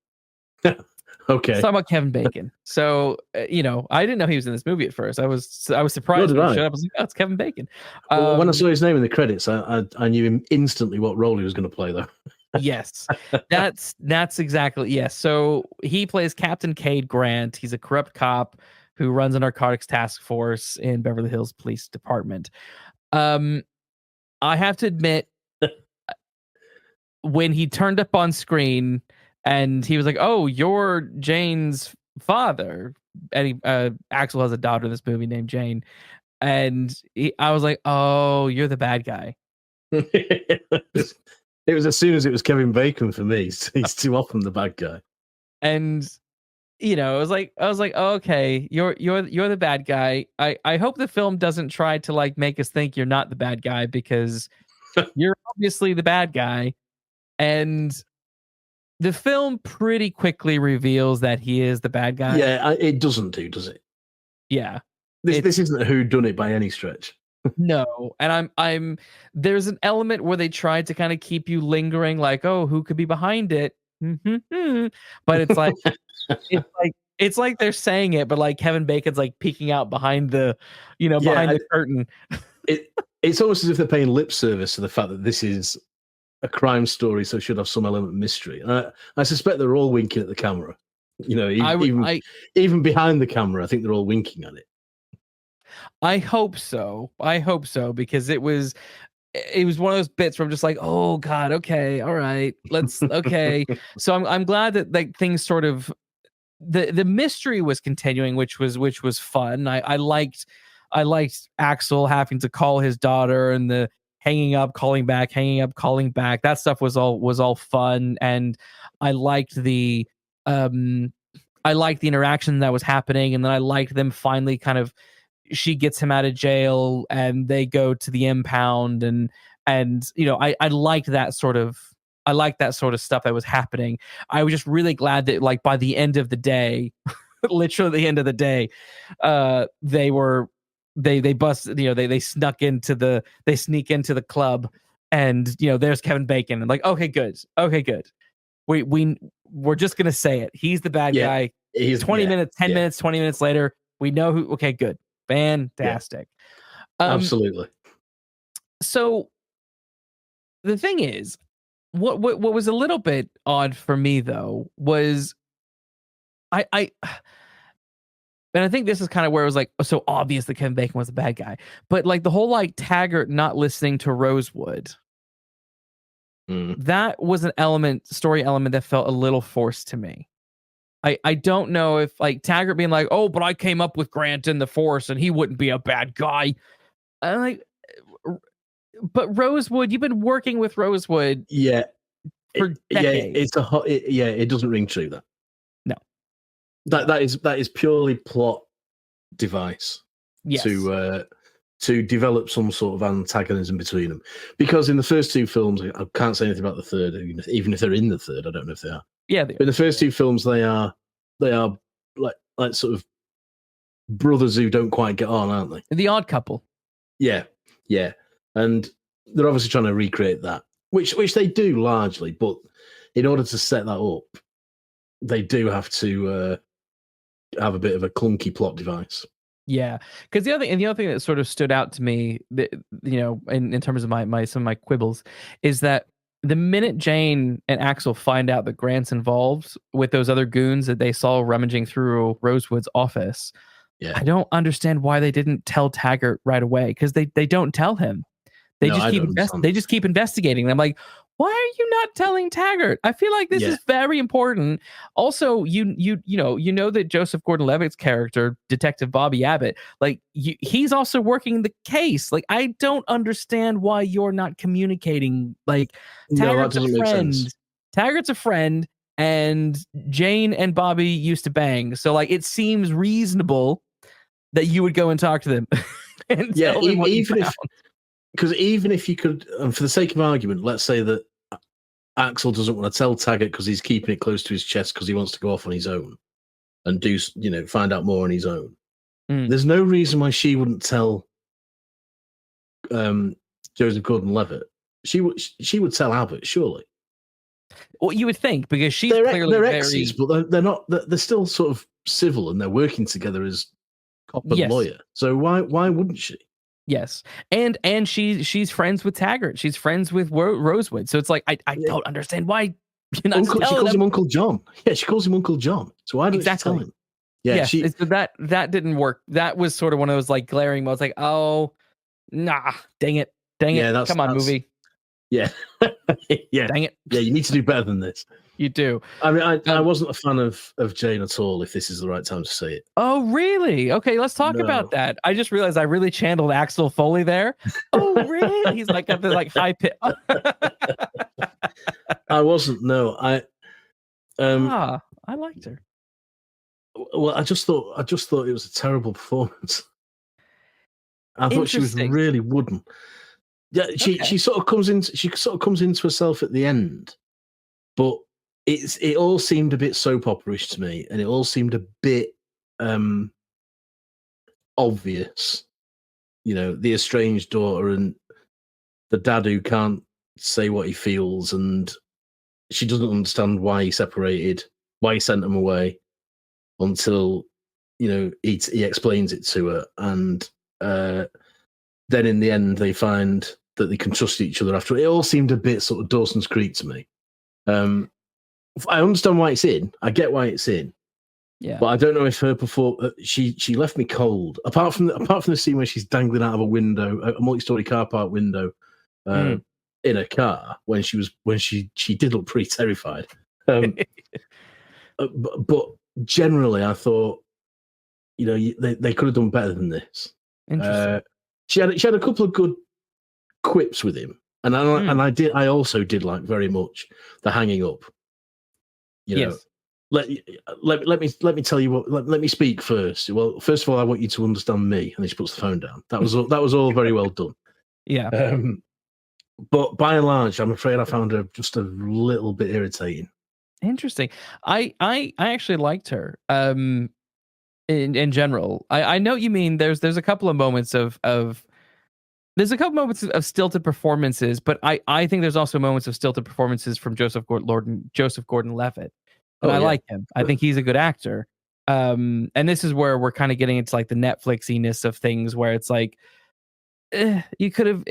Okay. Let's talk about Kevin Bacon. So I didn't know he was in this movie at first. I was surprised when he showed up. I was like, "Oh, it's Kevin Bacon." When I saw his name in the credits, I knew him instantly what role he was going to play, though. Yes, that's exactly yes. So he plays Captain Cade Grant. He's a corrupt cop who runs a narcotics task force in Beverly Hills Police Department. I have to admit, when he turned up on screen and he was like, "Oh, you're Jane's father," and Axel has a daughter in this movie named Jane. And I was like, oh, you're the bad guy. It was as soon as it was Kevin Bacon for me. He's too often the bad guy. And I was like, okay, you're the bad guy. I hope the film doesn't try to like make us think you're not the bad guy, because you're obviously the bad guy. And the film pretty quickly reveals that he is the bad guy. Yeah, it doesn't does it? Yeah. This isn't a whodunit by any stretch. No, and I'm there's an element where they tried to kind of keep you lingering, like, oh, who could be behind it? But it's like it's like they're saying it, but like Kevin Bacon's like peeking out behind the behind the curtain. It's almost as if they're paying lip service to the fact that this is a crime story, so it should have some element of mystery. And I suspect they're all winking at the camera. Even behind the camera, I think they're all winking at it. I hope so, because it was one of those bits where I'm just like, oh God, okay, all right, let's okay. So I'm glad that like things sort of the mystery was continuing, which was fun. I liked Axel having to call his daughter, and the hanging up, calling back, hanging up, calling back. That stuff was all fun, and I liked the interaction that was happening, and then I liked them finally kind of. She gets him out of jail, and they go to the impound, and I liked that sort of stuff that was happening. I was just really glad that like by the end of the day, literally the end of the day, they sneak into the club, and there's Kevin Bacon, and like, okay, good. We're just gonna say it. He's the bad guy. 20 minutes later, we know who. Okay, good. Fantastic. Yeah. Absolutely. So the thing is, what was a little bit odd for me though was and I think this is kind of where it was like so obvious that Kevin Bacon was the bad guy, but like the whole like Taggart not listening to Rosewood, that was an story element that felt a little forced to me. I don't know if like Taggart being like, oh, but I came up with Grant in the Force and he wouldn't be a bad guy. I'm like, but Rosewood, you've been working with Rosewood, for decades. It doesn't ring true. No, that is purely plot device. Yes. To develop some sort of antagonism between them, because in the first two films, I can't say anything about the third, even if they're in the third. I don't know if they are. Yeah, but in the first two films, they are like sort of brothers who don't quite get on, aren't they? The odd couple. Yeah, and they're obviously trying to recreate that, which they do largely. But in order to set that up, they do have to have a bit of a clunky plot device. Yeah, because the other thing that sort of stood out to me, in terms of some of my quibbles, is that the minute Jane and Axel find out that Grant's involved with those other goons that they saw rummaging through Rosewood's office, I don't understand why they didn't tell Taggart right away, because they don't tell him. They just keep investigating them. Like, why are you not telling Taggart? I feel like this is very important. Also, you know that Joseph Gordon-Levitt's character, Detective Bobby Abbott, like he's also working the case. Like, I don't understand why you're not communicating. Like, Taggart's a friend. Taggart's a friend, and Jane and Bobby used to bang. So, like, it seems reasonable that you would go and talk to them. And tell them what you found. Because even if you could, for the sake of argument, let's say that Axel doesn't want to tell Taggart because he's keeping it close to his chest because he wants to go off on his own and do, find out more on his own. There's no reason why she wouldn't tell Joseph Gordon-Levitt. She would tell Abbott, surely. Well, you would think, because she's clearly they're exes, but they're not. They're still sort of civil, and they're working together as cop and lawyer. So why wouldn't she? Yes, and she's friends with Taggart. She's friends with Rosewood. So it's like I don't understand why you're not she calls him Uncle John. Yeah, she calls him Uncle John. So why don't you tell him? Yeah, that didn't work. That was sort of one of those like glaring moments. Like, oh, nah, dang it, come on, movie. Yeah. Yeah. Dang it. Yeah, you need to do better than this. You do. I mean, I wasn't a fan of Jane at all, if this is the right time to say it. Oh, really? Okay, let's talk about that. I just realized I really channeled Axel Foley there. Oh, really? He's like got the like high pitch. I wasn't. No, I liked her. Well, I just thought it was a terrible performance. I thought she was really wooden. Yeah, she sort of comes into herself at the end, but it all seemed a bit soap opera-ish to me, and it all seemed a bit obvious. You know, the estranged daughter and the dad who can't say what he feels, and she doesn't understand why he separated, why he sent him away, until he explains it to her, and then in the end they find that they can trust each other after. It all seemed a bit sort of Dawson's Creek to me. I understand why it's in. I get why it's in. Yeah, but I don't know if her she left me cold. Apart from the scene where she's dangling out of a window, a multi-story car park window, in a car when she did look pretty terrified. But generally, I thought, they could have done better than this. Interesting. She had a couple of good quips with him, and I also did like very much the hanging up. Yes. Let me tell you what. Let me speak first. Well, first of all, I want you to understand me, and then she puts the phone down. That was all very well done. Yeah. But by and large, I'm afraid I found her just a little bit irritating. Interesting. I actually liked her. In general, I know what you mean. There's a couple of moments of stilted performances, but I think there's also moments of stilted performances from Joseph Gordon-Levitt. And I like him. I think he's a good actor. And this is where we're kind of getting into like the Netflixiness of things, where it's like, you could have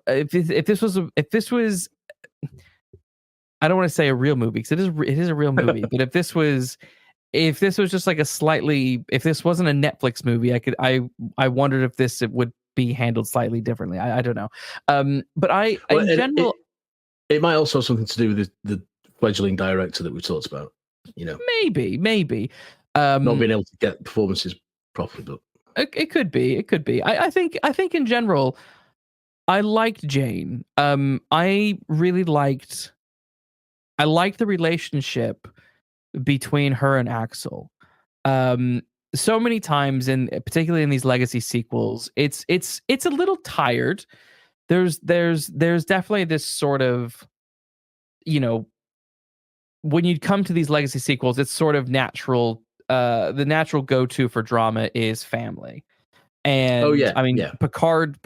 if this was I don't want to say a real movie, because it is a real movie, but if this was just like if this wasn't a Netflix movie, I wondered if it would be handled slightly differently. I don't know. But in general, it might also have something to do with the fledgling director that we talked about. Maybe not being able to get performances properly, but it could be. I think in general, I liked Jane. I liked the relationship between her and Axel. So many times, particularly in these legacy sequels, it's a little tired. There's definitely this sort of, when you come to these legacy sequels, it's sort of natural. The natural go-to for drama is family. And Picard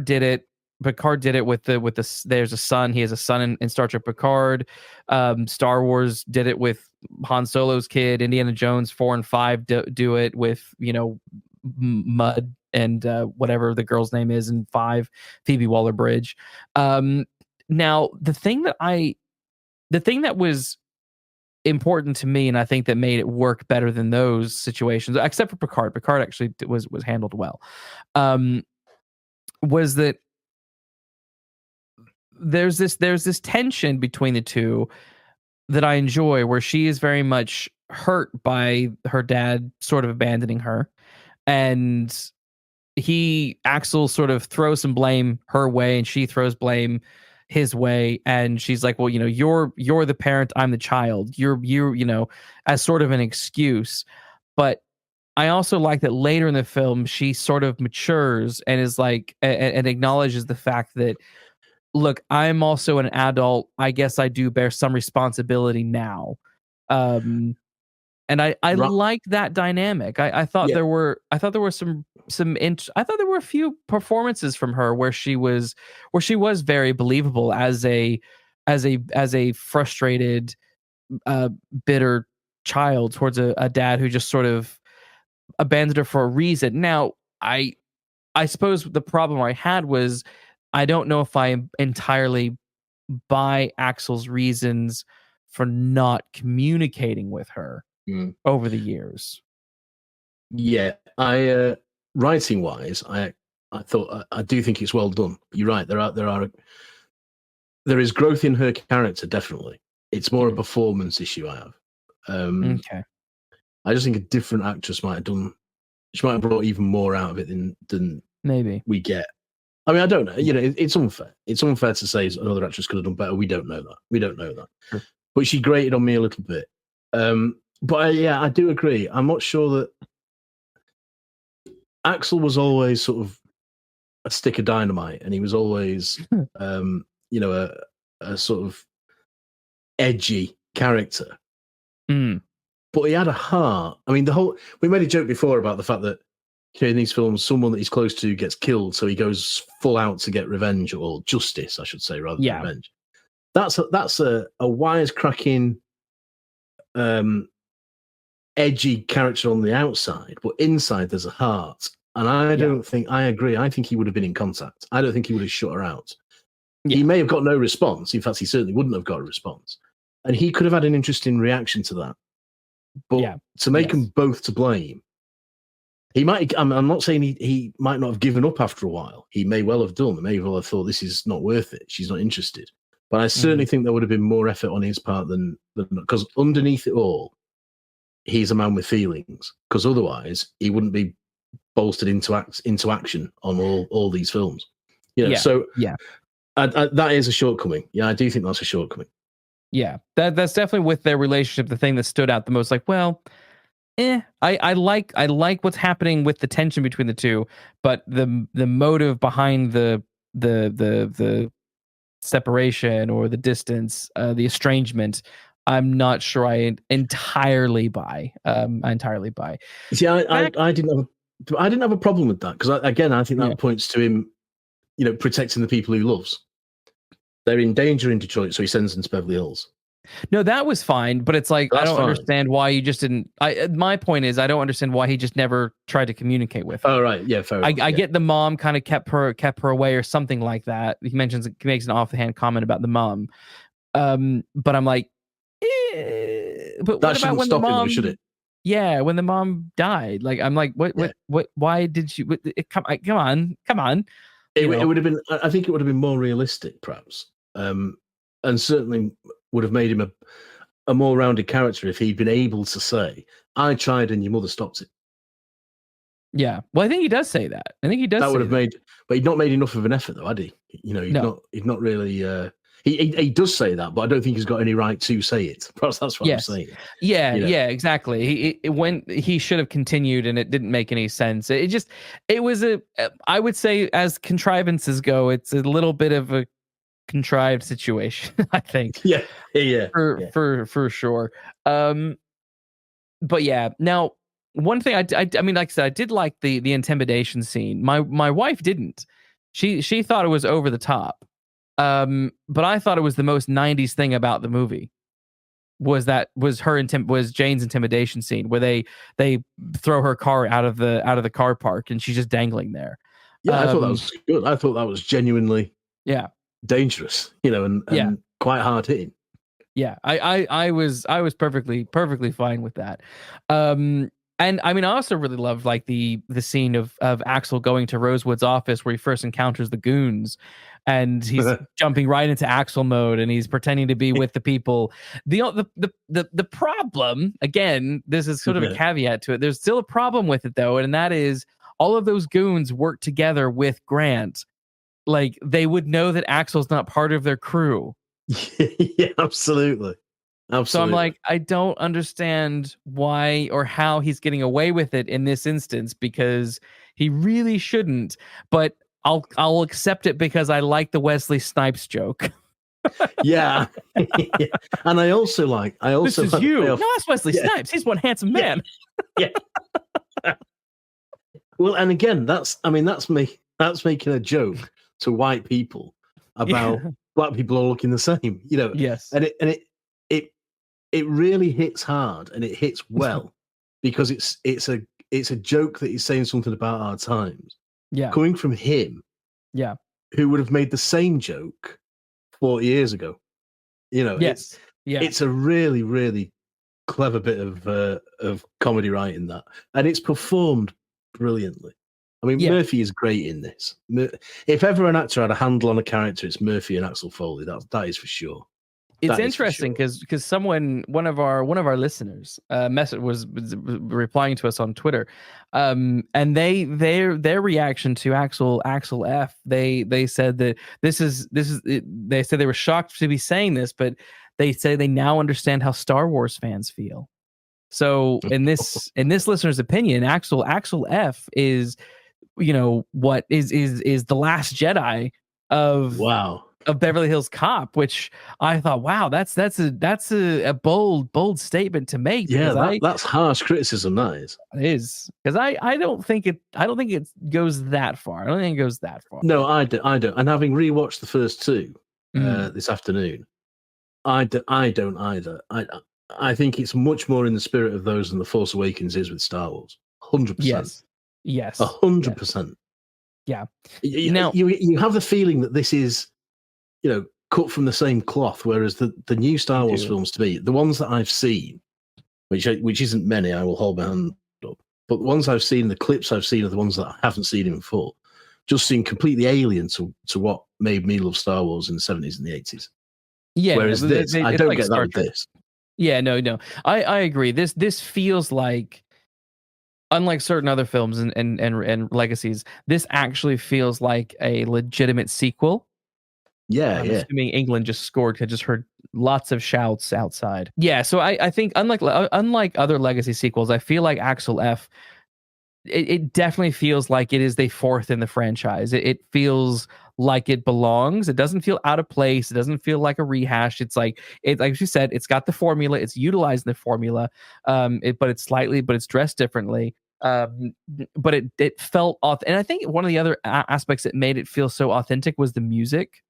did it. Picard did it with the there's a son. He has a son in Star Trek Picard. Star Wars did it with Han Solo's kid. Indiana Jones 4 and 5 do it with Mud and whatever the girl's name is in 5, Phoebe Waller-Bridge. Now the thing that was important to me, and I think that made it work better than those situations, except for Picard. Picard actually was handled well. Was that there's this tension between the two that I enjoy, where she is very much hurt by her dad sort of abandoning her, and Axel sort of throws some blame her way, and she throws blame his way, and she's like, well, you're the parent, I'm the child, you're as sort of an excuse. But I also like that later in the film she sort of matures and is like and acknowledges the fact that, look, I'm also an adult. I guess I do bear some responsibility now. And I liked that dynamic. I thought there were some I thought there were a few performances from her where she was very believable as a frustrated, bitter child towards a dad who just sort of abandoned her for a reason. Now, I suppose the problem I had was, I don't know if I entirely buy Axel's reasons for not communicating with her over the years. Yeah, writing wise, I thought I do think it's well done. You're right. There are there is growth in her character, definitely. It's more a performance issue I have. Okay. I just think a different actress might have done. She might have brought even more out of it than maybe we get. I mean, I don't know. You know, it's unfair. It's unfair to say another actress could have done better. We don't know that. Sure. But she grated on me a little bit. But yeah, I do agree. I'm not sure that Axel was always sort of a stick of dynamite, and he was always, you know, a sort of edgy character. But he had a heart. I mean, we made a joke before about the fact that, you know, in these films, someone that he's close to gets killed, so he goes full out to get revenge, or justice, I should say, rather than revenge. That's a wisecracking, edgy character on the outside, but inside there's a heart. And I don't think, I agree. I think he would have been in contact. I don't think he would have shut her out. Yeah. He may have got no response. In fact, he certainly wouldn't have got a response. And he could have had an interesting reaction to that. But to make them both to blame, he might. I'm not saying he might not have given up after a while. He may well have done. He may well have thought, this is not worth it. She's not interested. But I certainly think there would have been more effort on his part than because underneath it all, he's a man with feelings. Because otherwise, he wouldn't be bolstered into action on all these films. You know, so that is a shortcoming. Yeah, I do think that's a shortcoming. Yeah, that's definitely with their relationship the thing that stood out the most. Like, well, I like what's happening with the tension between the two, but the motive behind the separation or the distance, the estrangement, I'm not sure I entirely buy. See, I didn't have a problem with that because I think that points to him, you know, protecting the people he loves. They're in danger in Detroit, so he sends them to Beverly Hills. No, that was fine, but it's like, I don't understand why you just didn't. My point is, I don't understand why he just never tried to communicate with her. Oh, right, yeah, fair enough. I get the mom kind of kept her away or something like that. He makes an offhand comment about the mom, but I'm like, but that shouldn't stop him, though, should it? Yeah, when the mom died, like I'm like, what? Why did you? Come on! It would have been. I think it would have been more realistic, perhaps, and certainly would have made him a more rounded character if he'd been able to say, "I tried and your mother stopped it." Yeah, well, I think he does say that. I think he does. That would have made, but he'd not made enough of an effort, though, had he? You know, he'd not really. He does say that, but I don't think he's got any right to say it. Perhaps that's what I'm saying. Yeah, exactly. When he should have continued, and it didn't make any sense. It was I would say, as contrivances go, it's a little bit of a contrived situation, I think. For sure. But yeah, now one thing I mean, like I said, I did like the intimidation scene. My wife didn't. She thought it was over the top. But I thought it was the most 90s thing about the movie was Jane's intimidation scene where they throw her car out of the car park and she's just dangling there. Yeah, I thought that was good. I thought that was genuinely dangerous, you know, and quite hard hitting. Yeah, I was perfectly fine with that. And I mean, I also really loved like the scene of Axel going to Rosewood's office where he first encounters the goons, and he's jumping right into Axel mode, and he's pretending to be with the people. The problem, again, this is sort of a caveat to it. There's still a problem with it though, and that is all of those goons work together with Grant. Like they would know that Axel's not part of their crew. Yeah, absolutely. So I'm like, I don't understand why or how he's getting away with it in this instance, because he really shouldn't. But I'll accept it because I like the Wesley Snipes joke. Yeah. And I also this is you. No, that's Wesley Snipes. He's one handsome man. Yeah. Well, and again, that's making a joke to white people about black people all looking the same, you know. Yes. And it really hits hard, and it hits well because it's a joke that he's saying something about our times. Yeah. Coming from him. Yeah. Who would have made the same joke 40 years ago. You know, it's a really, really clever bit of comedy writing, that, and it's performed brilliantly. I mean, Murphy is great in this. If ever an actor had a handle on a character, it's Murphy and Axel Foley. That is for sure. It's interesting because one of our listeners was replying to us on Twitter, and their reaction to Axel F. They said that this is they said they were shocked to be saying this, but they say they now understand how Star Wars fans feel. So in this listener's opinion, Axel F. is, what is the Last Jedi of Beverly Hills Cop, which I thought, wow, that's a bold statement to make. Yeah, that's harsh criticism. That is. It is, because I don't think it goes that far. I don't think it goes that far. No, I don't. And having rewatched the first two this afternoon, I don't either. I think it's much more in the spirit of those than The Force Awakens is with Star Wars. 100%. Yes. 100%. Yeah. You have the feeling that this is, cut from the same cloth, whereas the new Star Wars films, to me, the ones that I've seen, which isn't many, I will hold my hand up, but the ones I've seen, the clips I've seen are the ones that I haven't seen in full, just seem completely alien to what made me love Star Wars in the 70s and the 80s. Yeah. Whereas this, I don't get that with this. Yeah, no. I agree. This feels like, unlike certain other films and legacies, this actually feels like a legitimate sequel. Yeah, I'm assuming England just scored. I just heard lots of shouts outside. Yeah, so I think unlike other legacy sequels, I feel like Axel F. It definitely feels like it is the fourth in the franchise. It feels like it belongs. It doesn't feel out of place. It doesn't feel like a rehash. It's like you said, it's got the formula. It's utilizing the formula, but it's dressed differently. But it felt off. And I think one of the other aspects that made it feel so authentic was the music.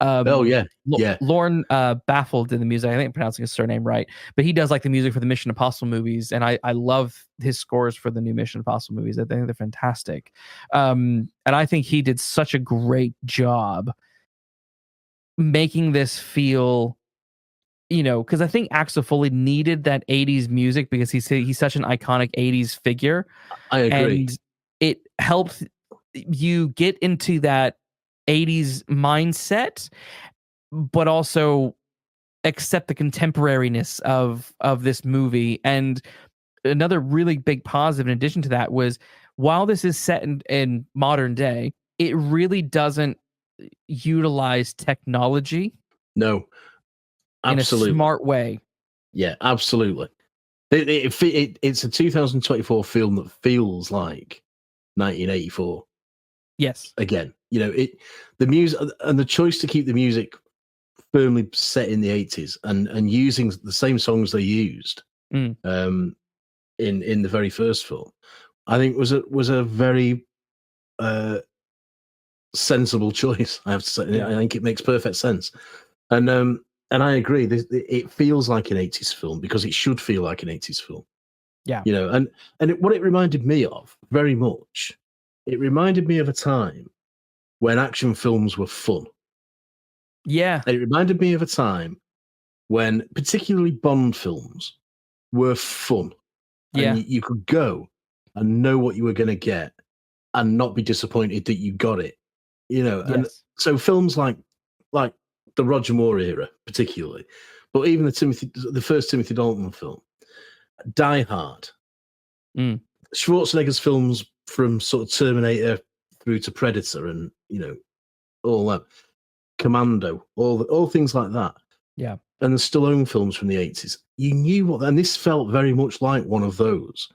Lauren Baffled did the music. I think I'm pronouncing his surname right, but he does like the music for the Mission Impossible movies, and I love his scores for the new Mission Impossible movies. I think they're fantastic, and I think he did such a great job making this feel, because I think Axel Foley needed that 80s music because he's such an iconic 80s figure. I agree, and it helped you get into that 80s mindset, but also accept the contemporariness of this movie. And another really big positive in addition to that was, while this is set in modern day, it really doesn't utilize technology in a smart way. Yeah, absolutely. It's a 2024 film that feels like 1984. Yes. Again, the music and the choice to keep the music firmly set in the 80s and using the same songs they used in the very first film, I think was a very sensible choice. I have to say, yeah. I think it makes perfect sense, and I agree. It feels like an 80s film because it should feel like an 80s film. Yeah, what it reminded me of very much. It reminded me of a time when action films were fun. Yeah. And it reminded me of a time when particularly Bond films were fun. Yeah. And you could go and know what you were going to get and not be disappointed that you got it. Yes. And so films like the Roger Moore era, particularly, but even the first Timothy Dalton film, Die Hard, Schwarzenegger's films from sort of Terminator through to Predator and, all that, Commando, all things like that. Yeah. And the Stallone films from the 80s. You knew and this felt very much like one of those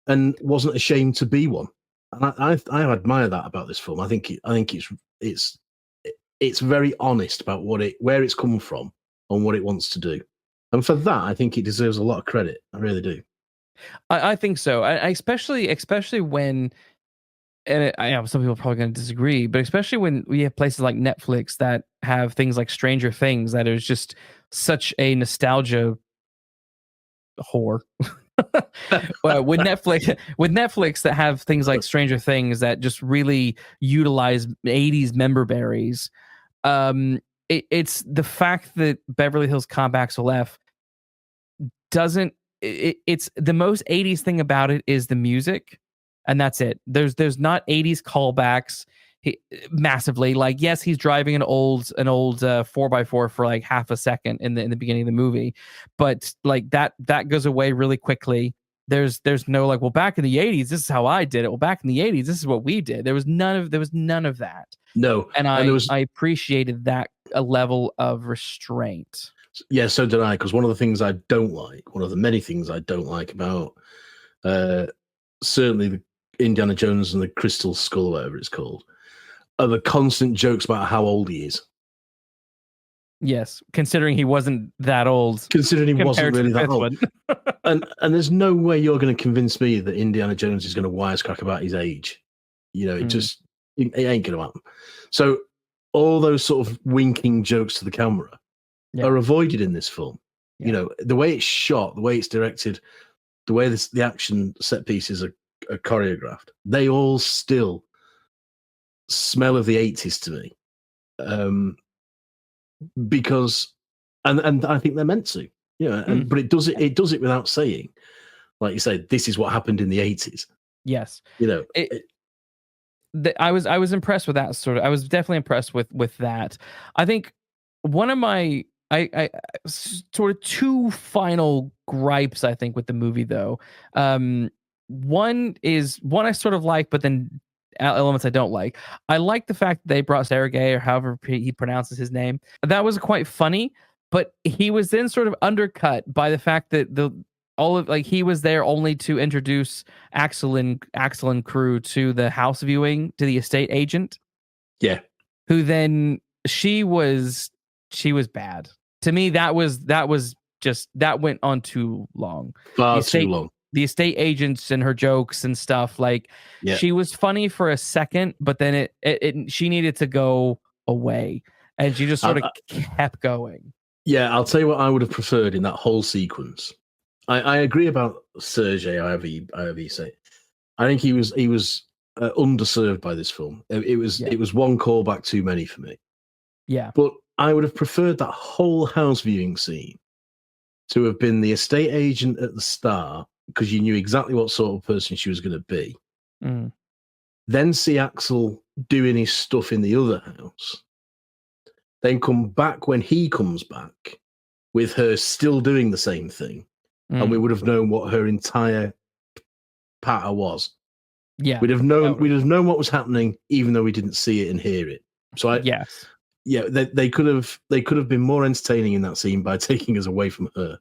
and wasn't ashamed to be one. And I admire that about this film. I think it's very honest about where it's come from and what it wants to do. And for that, I think it deserves a lot of credit. I really do. I think so. I especially when, and I know some people are probably going to disagree, but especially when we have places like Netflix that have things like Stranger Things that is just such a nostalgia whore. Well, with Netflix that have things like Stranger Things that just really utilize 80s member berries. It's the fact that Beverly Hills Cop Axel F doesn't. It's the most 80s thing about it is the music. and that's it. There's not 80s callbacks massively. Like, yes, he's driving an old 4x4 for like half a second in the beginning of the movie, but like that goes away really quickly. There's no like, well, back in the 80s, this is how I did it. Well, back in the 80s, this is what we did. There was none of that. No, and I appreciated that a level of restraint. Yeah, so did I. Because one of the many things I don't like about certainly the Indiana Jones and the Crystal Skull, whatever it's called, are the constant jokes about how old he is. Yes, considering he wasn't that old. Considering he wasn't really that old. and there's no way you're going to convince me that Indiana Jones is going to wisecrack about his age. It ain't going to happen. So all those sort of winking jokes to the camera are avoided in this film. Yeah. The way it's shot, the way it's directed, the way the action set pieces are choreographed, they all still smell of the 80s to me. Because and I think they're meant to, but it does it without saying, like you said, this is what happened in the 80s. Yes. I was impressed with that I was definitely impressed with that. I think one of my I sort of two final gripes, I think, with the movie though. One I sort of like, but then elements I don't like. I like the fact that they brought Sergei, or however he pronounces his name. That was quite funny, but he was then sort of undercut by the fact that he was there only to introduce Axel and crew to the house viewing, to the estate agent. Yeah. Who then she was bad. To me, that went on too long. Far too long. The estate agents and her jokes and stuff, she was funny for a second, but then she needed to go away, and she just sort of kept going. Yeah, I'll tell you what I would have preferred in that whole sequence. I agree about Sergei, however you say it. I think he was underserved by this film. It was one callback too many for me. Yeah, but I would have preferred that whole house viewing scene to have been the estate agent at the start, because you knew exactly what sort of person she was going to be. Mm. Then see Axel doing his stuff in the other house. Then come back when he comes back with her still doing the same thing. Mm. And we would have known what her entire patter was. Yeah. We'd have known what was happening, even though we didn't see it and hear it. So they could have been more entertaining in that scene by taking us away from her.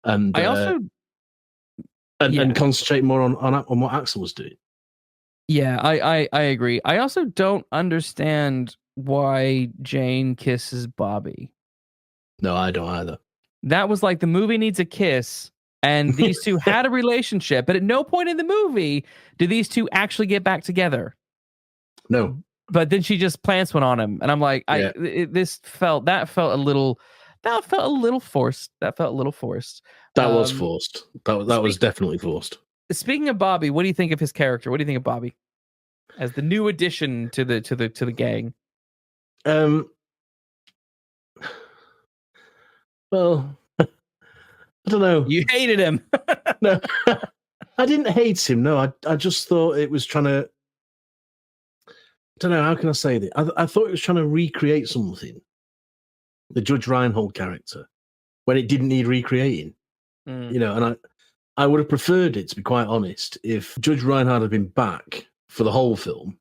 And I also and concentrate more on what Axel was doing. Yeah, I agree. I also don't understand why Jane kisses Bobby. No, I don't either. That was like, the movie needs a kiss, and these two had a relationship, but at no point in the movie do these two actually get back together. No. But then she just plants one on him, and I'm like, that felt a little forced. That felt a little forced. That was forced. That was definitely forced. Speaking of Bobby, what do you think of his character? What do you think of Bobby as the new addition to the gang? Well, I don't know. You hated him. No, I didn't hate him. No, I just thought it was trying to. I don't know, how can I say that? I thought it was trying to recreate something. The Judge Reinhold character, when it didn't need recreating. And I would have preferred it, to be quite honest, if Judge Reinhold had been back for the whole film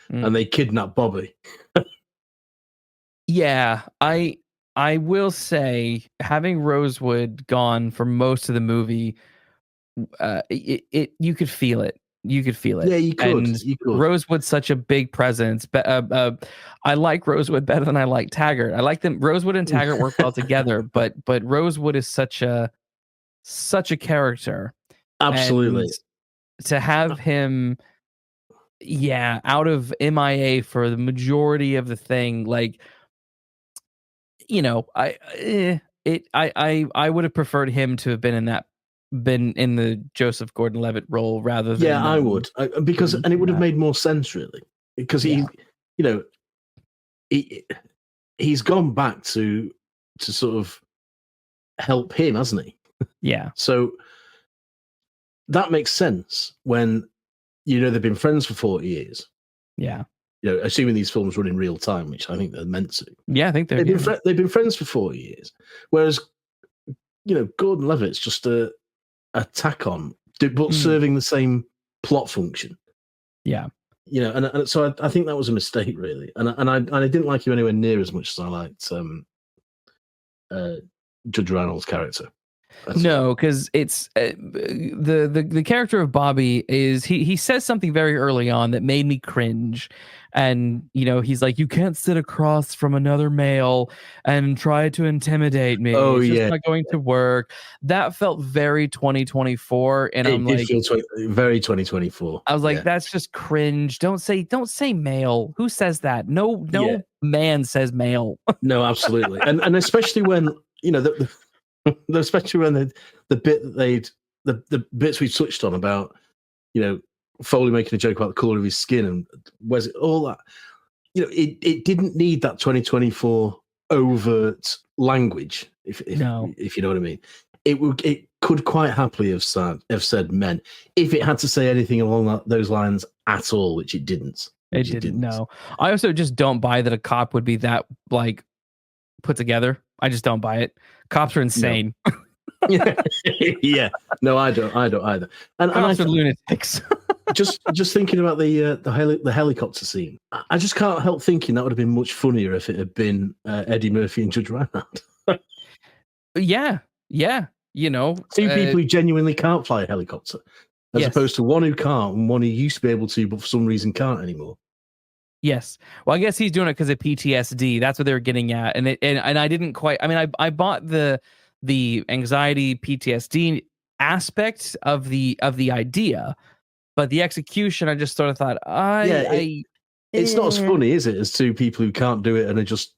and they kidnapped Bobby. Yeah, I will say, having Rosewood gone for most of the movie, you could feel it. You could feel it. Yeah, you could. And Rosewood's such a big presence. But I like Rosewood better than I like Taggart. I like them. Rosewood and Taggart work well together, but Rosewood is such a character. Absolutely. And to have him, out of MIA for the majority of the thing, I would have preferred him to have been in the Joseph Gordon-Levitt role rather than. Yeah, I would, because it would have made more sense, really, because he's gone back to sort of help him, hasn't he? Yeah. So that makes sense when they've been friends for 40 years. Yeah. Assuming these films run in real time, which I think they're meant to. Yeah, I think they've been friends for 40 years. Whereas, Gordon-Levitt's just a tack on, but serving the same plot function. Yeah. And so I think that was a mistake, really. And I didn't like him anywhere near as much as I liked Judge Reinhold's character. No, because it's the character of Bobby is he says something very early on that made me cringe, and he's like, you can't sit across from another male and try to intimidate me. It's just not going to work. That felt very 2024, and I'm like, very 2024. I was like, that's just cringe. Don't say male. Who says that? No man says male. No, absolutely, and especially when especially when the bit that the bits we touched on about Foley making a joke about the color of his skin and where's it all that it didn't need that 2024 overt language if you know what I mean. It could quite happily have said men if it had to say anything along those lines at all, which it didn't. It didn't. No, I also just don't buy that a cop would be that like put together. I just don't buy it. Cops are insane. No. Yeah. No, I don't either. And cops are lunatics. just thinking about the helicopter scene, I just can't help thinking that would have been much funnier if it had been Eddie Murphy and Judge Reinhold. Yeah. Two people who genuinely can't fly a helicopter, as opposed to one who can't and one who used to be able to, but for some reason can't anymore. Yes. Well, I guess he's doing it because of PTSD. That's what they were getting at, and I didn't quite. I mean, I bought the anxiety PTSD aspect of the idea, but the execution, I just sort of thought, it's not as funny, is it, as two people who can't do it and are just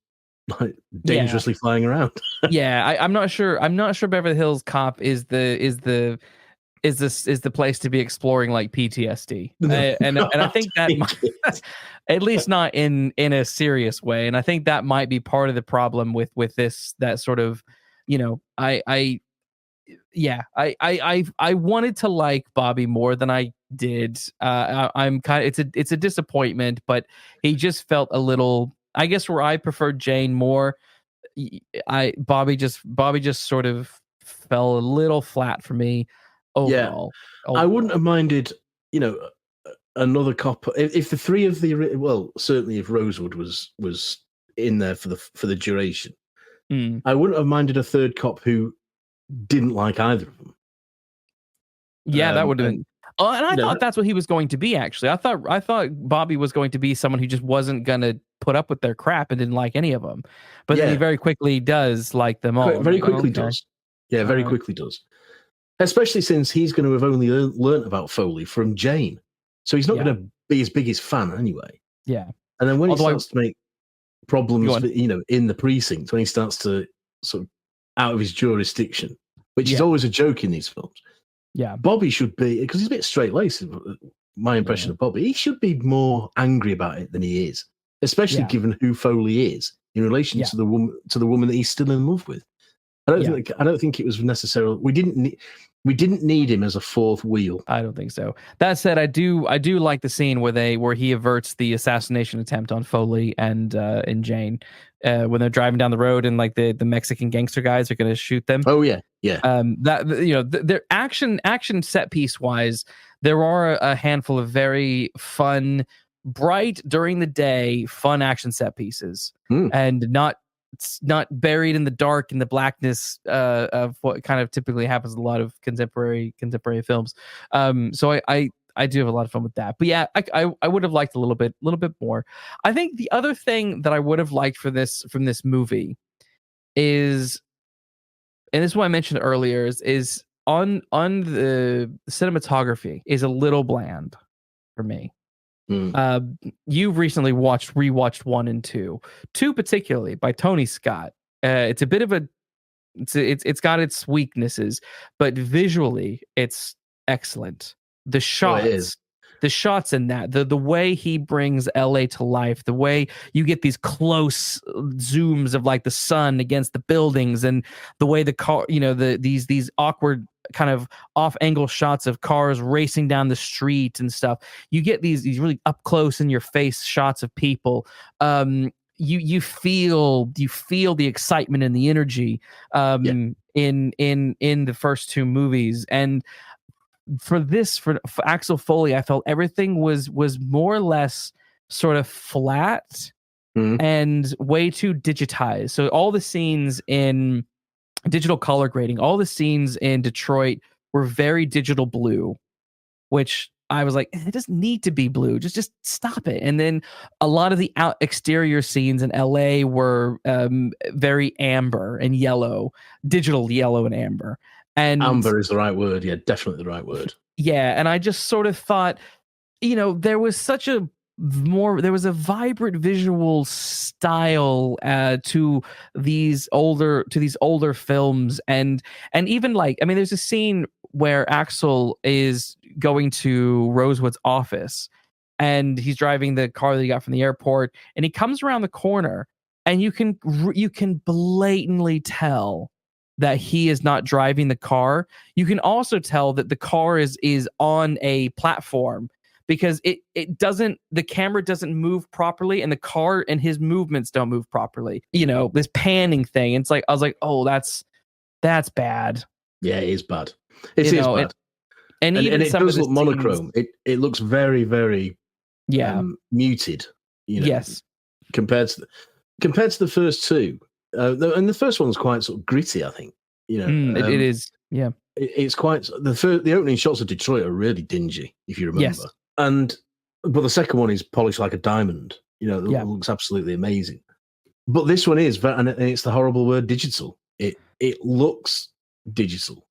like dangerously flying around. I'm not sure. I'm not sure Beverly Hills Cop is the place to be exploring like PTSD. And I think that might, at least not in a serious way. And I think that might be part of the problem with this, that sort of, I wanted to like Bobby more than I did. I'm kind of, it's a disappointment, but he just felt a little, I guess where I preferred Jane more, Bobby just sort of fell a little flat for me. Overall. I wouldn't have minded, another cop if the three of certainly if Rosewood was in there for the duration. I wouldn't have minded a third cop who didn't like either of them. Yeah, that would have been. Oh, and I thought that's what he was going to be. Actually, I thought Bobby was going to be someone who just wasn't going to put up with their crap and didn't like any of them. But then he very quickly does like them all. Very quickly does. Yeah, very quickly does. Especially since he's going to have only learnt about Foley from Jane. So he's not going to be his biggest fan anyway. Yeah. And then when he starts to make problems, in the precinct, when he starts to sort of out of his jurisdiction, which is always a joke in these films. Yeah. Bobby should be, because he's a bit straight-laced, my impression of Bobby, he should be more angry about it than he is, especially given who Foley is in relation to the woman that he's still in love with. I don't think it was necessarily. We didn't need him as a fourth wheel. I don't think so. That said, I do like the scene where he averts the assassination attempt on Foley and Jane when they're driving down the road and like the Mexican gangster guys are going to shoot them. Oh yeah. That their action set piece wise, there are a handful of very fun, bright during the day fun action set pieces, and not buried in the dark in the blackness of what kind of typically happens in a lot of contemporary films. So I do have a lot of fun with that. But yeah, I would have liked a little bit more. I think the other thing that I would have liked from this movie is, and this is what I mentioned earlier, is on the cinematography is a little bland for me. You've recently rewatched 1 and 2 particularly by Tony Scott. It's a bit of it's got its weaknesses, but visually it's excellent. The shots, in that, the way he brings LA to life, the way you get these close zooms of like the sun against the buildings, and the way the car, these awkward kind of off angle shots of cars racing down the street and stuff. You get these really up close in your face shots of people. You feel the excitement and the energy in the first two movies. And for Axel Foley, I felt everything was more or less sort of flat and way too digitized. So all the scenes in digital color grading, all the scenes in Detroit were very digital blue, which I was like, it doesn't need to be blue. Just stop it. And then a lot of the exterior scenes in LA were very amber and yellow, digital yellow and amber. And amber is the right word. Yeah, definitely the right word. Yeah. And I just sort of thought, there was a vibrant visual style to these older films. And even there's a scene where Axel is going to Rosewood's office and he's driving the car that he got from the airport, and he comes around the corner and you can blatantly tell that he is not driving the car. You can also tell that the car is on a platform, because the camera doesn't move properly, and the car and his movements don't move properly. This panning thing. It's like, I was like, oh, that's bad. Yeah, it is bad. It is bad. And it does look monochrome. It looks very, very muted. Yes. Compared to the first two. And the first one's quite sort of gritty, I think. It is. Yeah. It's quite the opening shots of Detroit are really dingy, if you remember. Yes. But the second one is polished like a diamond. It looks absolutely amazing. But this one is, and it's the horrible word, digital. It looks digital.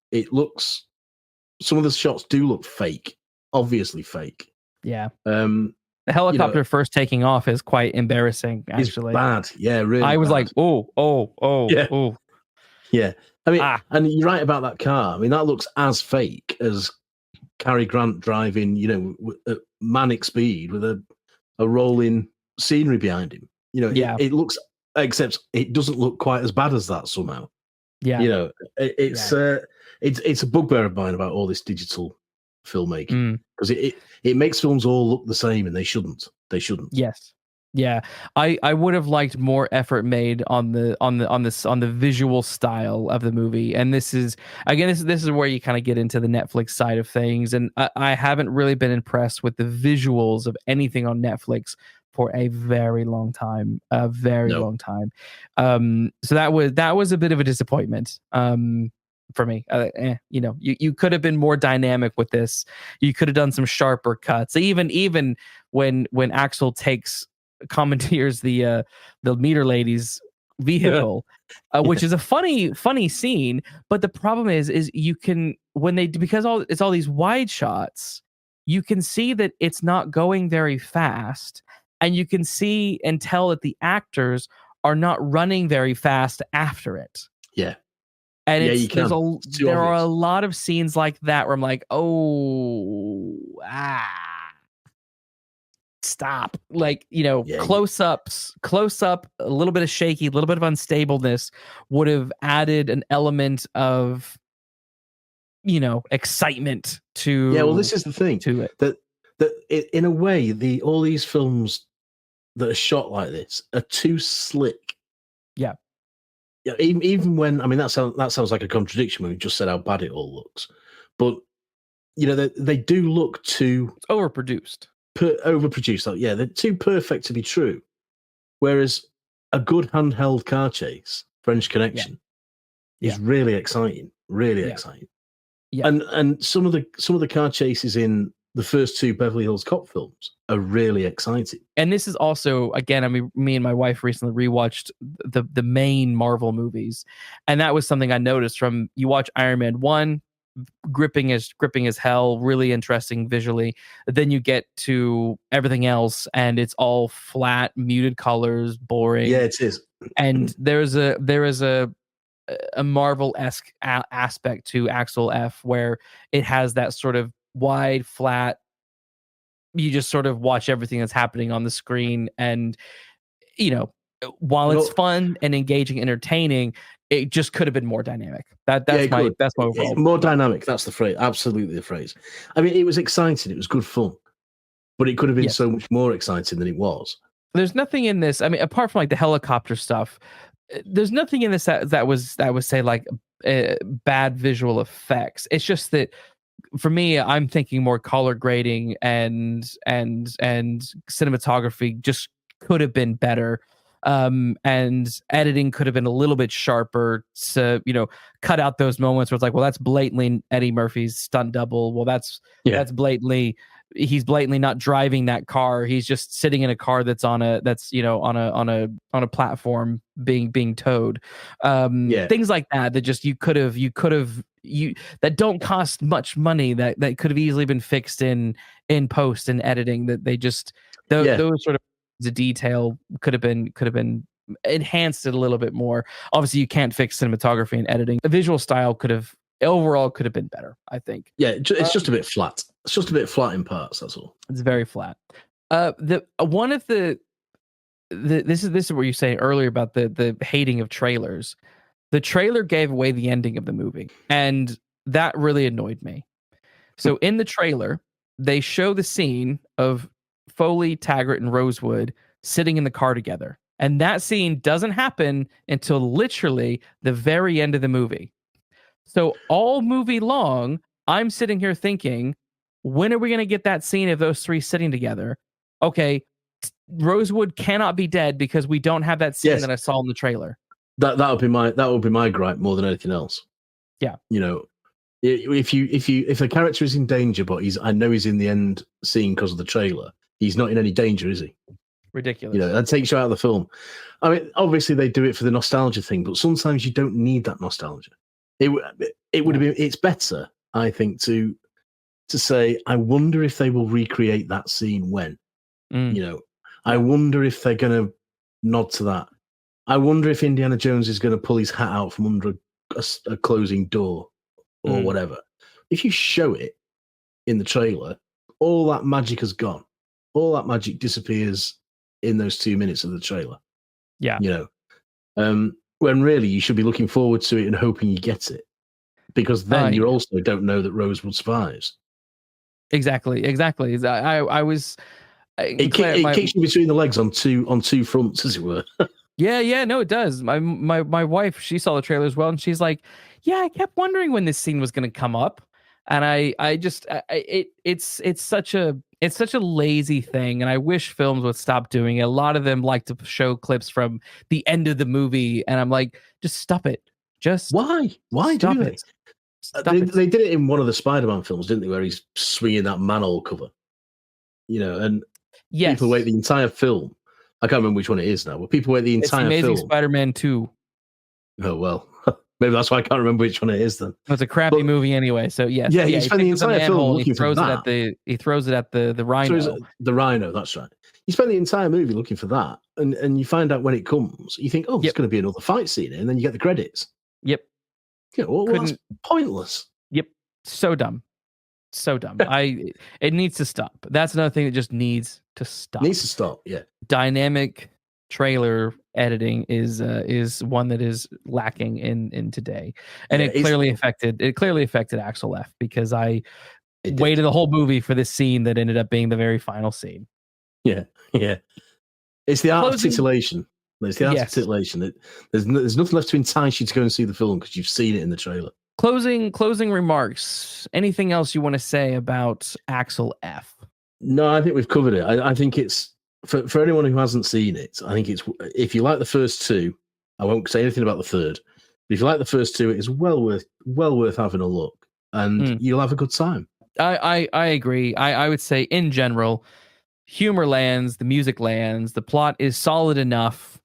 Some of the shots do look fake, obviously fake. Yeah. The helicopter first taking off is quite embarrassing, actually. It's bad. Yeah, really. I was bad. like, yeah. oh. Yeah. I mean, and you're right about that car. I mean, that looks as fake as Cary Grant driving, at manic speed with a rolling scenery behind him. It looks, except it doesn't look quite as bad as that somehow. Yeah. It's a bugbear of mine about all this digital filmmaking, because it makes films all look the same, and they shouldn't. Yes. Yeah. I would have liked more effort made on the visual style of the movie. And this is where you kind of get into the Netflix side of things. And I haven't really been impressed with the visuals of anything on Netflix for a very long time. Long time. So that was a bit of a disappointment. For me, you could have been more dynamic with this. You could have done some sharper cuts. Even when Axel commandeers the meter lady's vehicle, which is a funny scene. But the problem is you can, because it's all these wide shots, you can see that it's not going very fast, and you can see and tell that the actors are not running very fast after it. Yeah. And there are a lot of scenes like that where I'm like, stop. Close up, a little bit of shaky, a little bit of unstableness would have added an element of, excitement to. Yeah, well, this is the thing to it. That in a way, all these films that are shot like this are too slick. Yeah. Yeah, even when, I mean, that sounds like a contradiction when we just said how bad it all looks, but they do look too overproduced. Overproduced. Yeah, they're too perfect to be true. Whereas a good handheld car chase, French Connection, is really exciting. Really exciting. Yeah. And some of the car chases in the first two Beverly Hills Cop films are really exciting. And this is also, again, I mean, me and my wife recently rewatched the main Marvel movies, and that was something I noticed from, you watch Iron Man 1, gripping as hell, really interesting visually. Then you get to everything else, and it's all flat, muted colors, boring. Yeah, it is. And there is a Marvel-esque aspect to Axel F, where it has that sort of wide, flat, you just sort of watch everything that's happening on the screen, and while it's fun and engaging, entertaining, it just could have been more dynamic. That's my overall. More dynamic. That's the phrase. Absolutely the phrase. I mean, it was exciting. It was good fun, but it could have been so much more exciting than it was. There's nothing in this. I mean, apart from like the helicopter stuff, there's nothing in this that was say like bad visual effects. It's just that for me, I'm thinking more color grading and cinematography just could have been better. And editing could have been a little bit sharper to, cut out those moments where it's like, well, that's blatantly Eddie Murphy's stunt double. Well, that's he's blatantly not driving that car. He's just sitting in a car that's on a platform being towed. Things like that just you could have that don't cost much money that could have easily been fixed in post and editing, that they just those sort of the detail could have been enhanced it a little bit more. Obviously you can't fix cinematography and editing. The visual style could have been better, I think. It's just a bit flat. It's just a bit flat in parts, that's all. It's very flat. This is what you say earlier about the hating of trailers. The trailer gave away the ending of the movie, and that really annoyed me. So in the trailer, they show the scene of Foley, Taggart, and Rosewood sitting in the car together. And that scene doesn't happen until literally the very end of the movie. So all movie long, I'm sitting here thinking, when are we going to get that scene of those three sitting together? Okay, Rosewood cannot be dead because we don't have that scene that I saw in the trailer. That would be my gripe more than anything else. Yeah. If a character is in danger, but I know he's in the end scene because of the trailer, he's not in any danger, is he? Ridiculous. That takes you out of the film. I mean, obviously they do it for the nostalgia thing, but sometimes you don't need that nostalgia. It would have been. It's better, I think, to say, I wonder if they will recreate that scene when. I wonder if they're going to nod to that. I wonder if Indiana Jones is going to pull his hat out from under a closing door or whatever. If you show it in the trailer, all that magic has gone. All that magic disappears in those 2 minutes of the trailer. Yeah. When really you should be looking forward to it and hoping you get it, because then you also don't know that Rosewood survives. Exactly. I was. It kicks you between the legs on two fronts, as it were. Yeah, no, it does. My wife, she saw the trailer as well, and she's like, "Yeah, I kept wondering when this scene was going to come up," and it's such a lazy thing, and I wish films would stop doing it. A lot of them like to show clips from the end of the movie, and I'm like, just stop it. Just why stop do it? They did it in one of the Spider-Man films, didn't they, where he's swinging that manhole cover, and people wait the entire film. I can't remember which one it is now, but people wait the entire film. It's Amazing Spider-Man 2. Oh, well, maybe that's why I can't remember which one it is then. It's a crappy movie anyway, so yes. Yeah, he spent the entire film looking for that. He throws it at the rhino. So the rhino, that's right. You spend the entire movie looking for that, and you find out when it comes, you think, oh, there's going to be another fight scene, and then you get the credits. Yep. Yeah, well, that's pointless. Yep. So dumb. It needs to stop. That's another thing that just needs to stop. Yeah. Dynamic trailer editing is one that is lacking in today, and it clearly affected AXEL F, because I waited the whole movie for this scene that ended up being the very final scene. Yeah. It's the art of titillation. It's the art of titillation. There's nothing left to entice you to go and see the film because you've seen it in the trailer. Closing remarks. Anything else you want to say about AXEL F? No, I think we've covered it. I think it's for anyone who hasn't seen it. I think it's, if you like the first two, I won't say anything about the third. But if you like the first two, it is well worth having a look, and you'll have a good time. I agree. I would say in general, humor lands, the music lands, the plot is solid enough.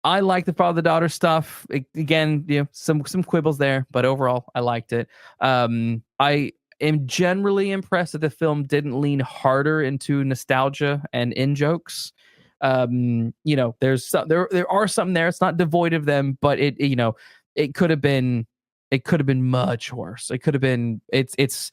I like the father-daughter stuff. Again, some quibbles there, but overall, I liked it. I am generally impressed that the film didn't lean harder into nostalgia and in-jokes. There are some there. It's not devoid of them, but it could have been it could have been much worse. It could have been. It's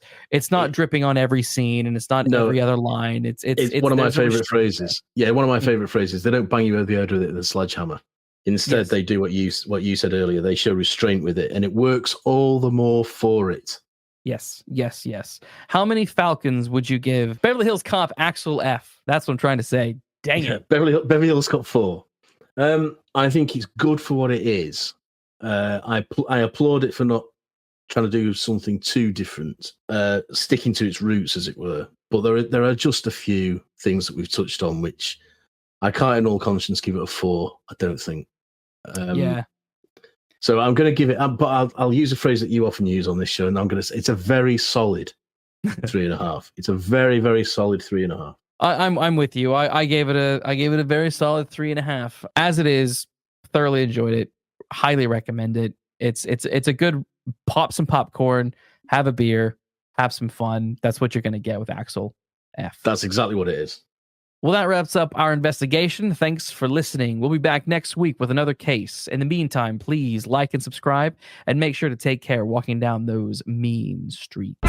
not dripping on every scene, and it's not every other line. It's one of my favorite phrases. Yeah, one of my favorite phrases. They don't bang you over the head with it with a sledgehammer. Instead, they do what you said earlier. They show restraint with it, and it works all the more for it. Yes. How many Falcons would you give Beverly Hills Cop AXEL F? That's what I'm trying to say. Dang it. Beverly Hills Cop 4. I think it's good for what it is. I applaud it for not trying to do something too different, sticking to its roots, as it were. But there are just a few things that we've touched on which I can't in all conscience give it a 4. I don't think. So I'm going to give it, but I'll use a phrase that you often use on this show, and I'm going to say it's a very solid 3.5. It's a very, very solid 3.5. I'm with you. I gave it a very solid 3.5. As it is, thoroughly enjoyed it. Highly recommend it. It's a good pop some popcorn, have a beer, have some fun. That's what you're going to get with AXEL F. That's exactly what it is. Well, that wraps up our investigation. Thanks for listening. We'll be back next week with another case. In the meantime, please like and subscribe, and make sure to take care walking down those mean streets.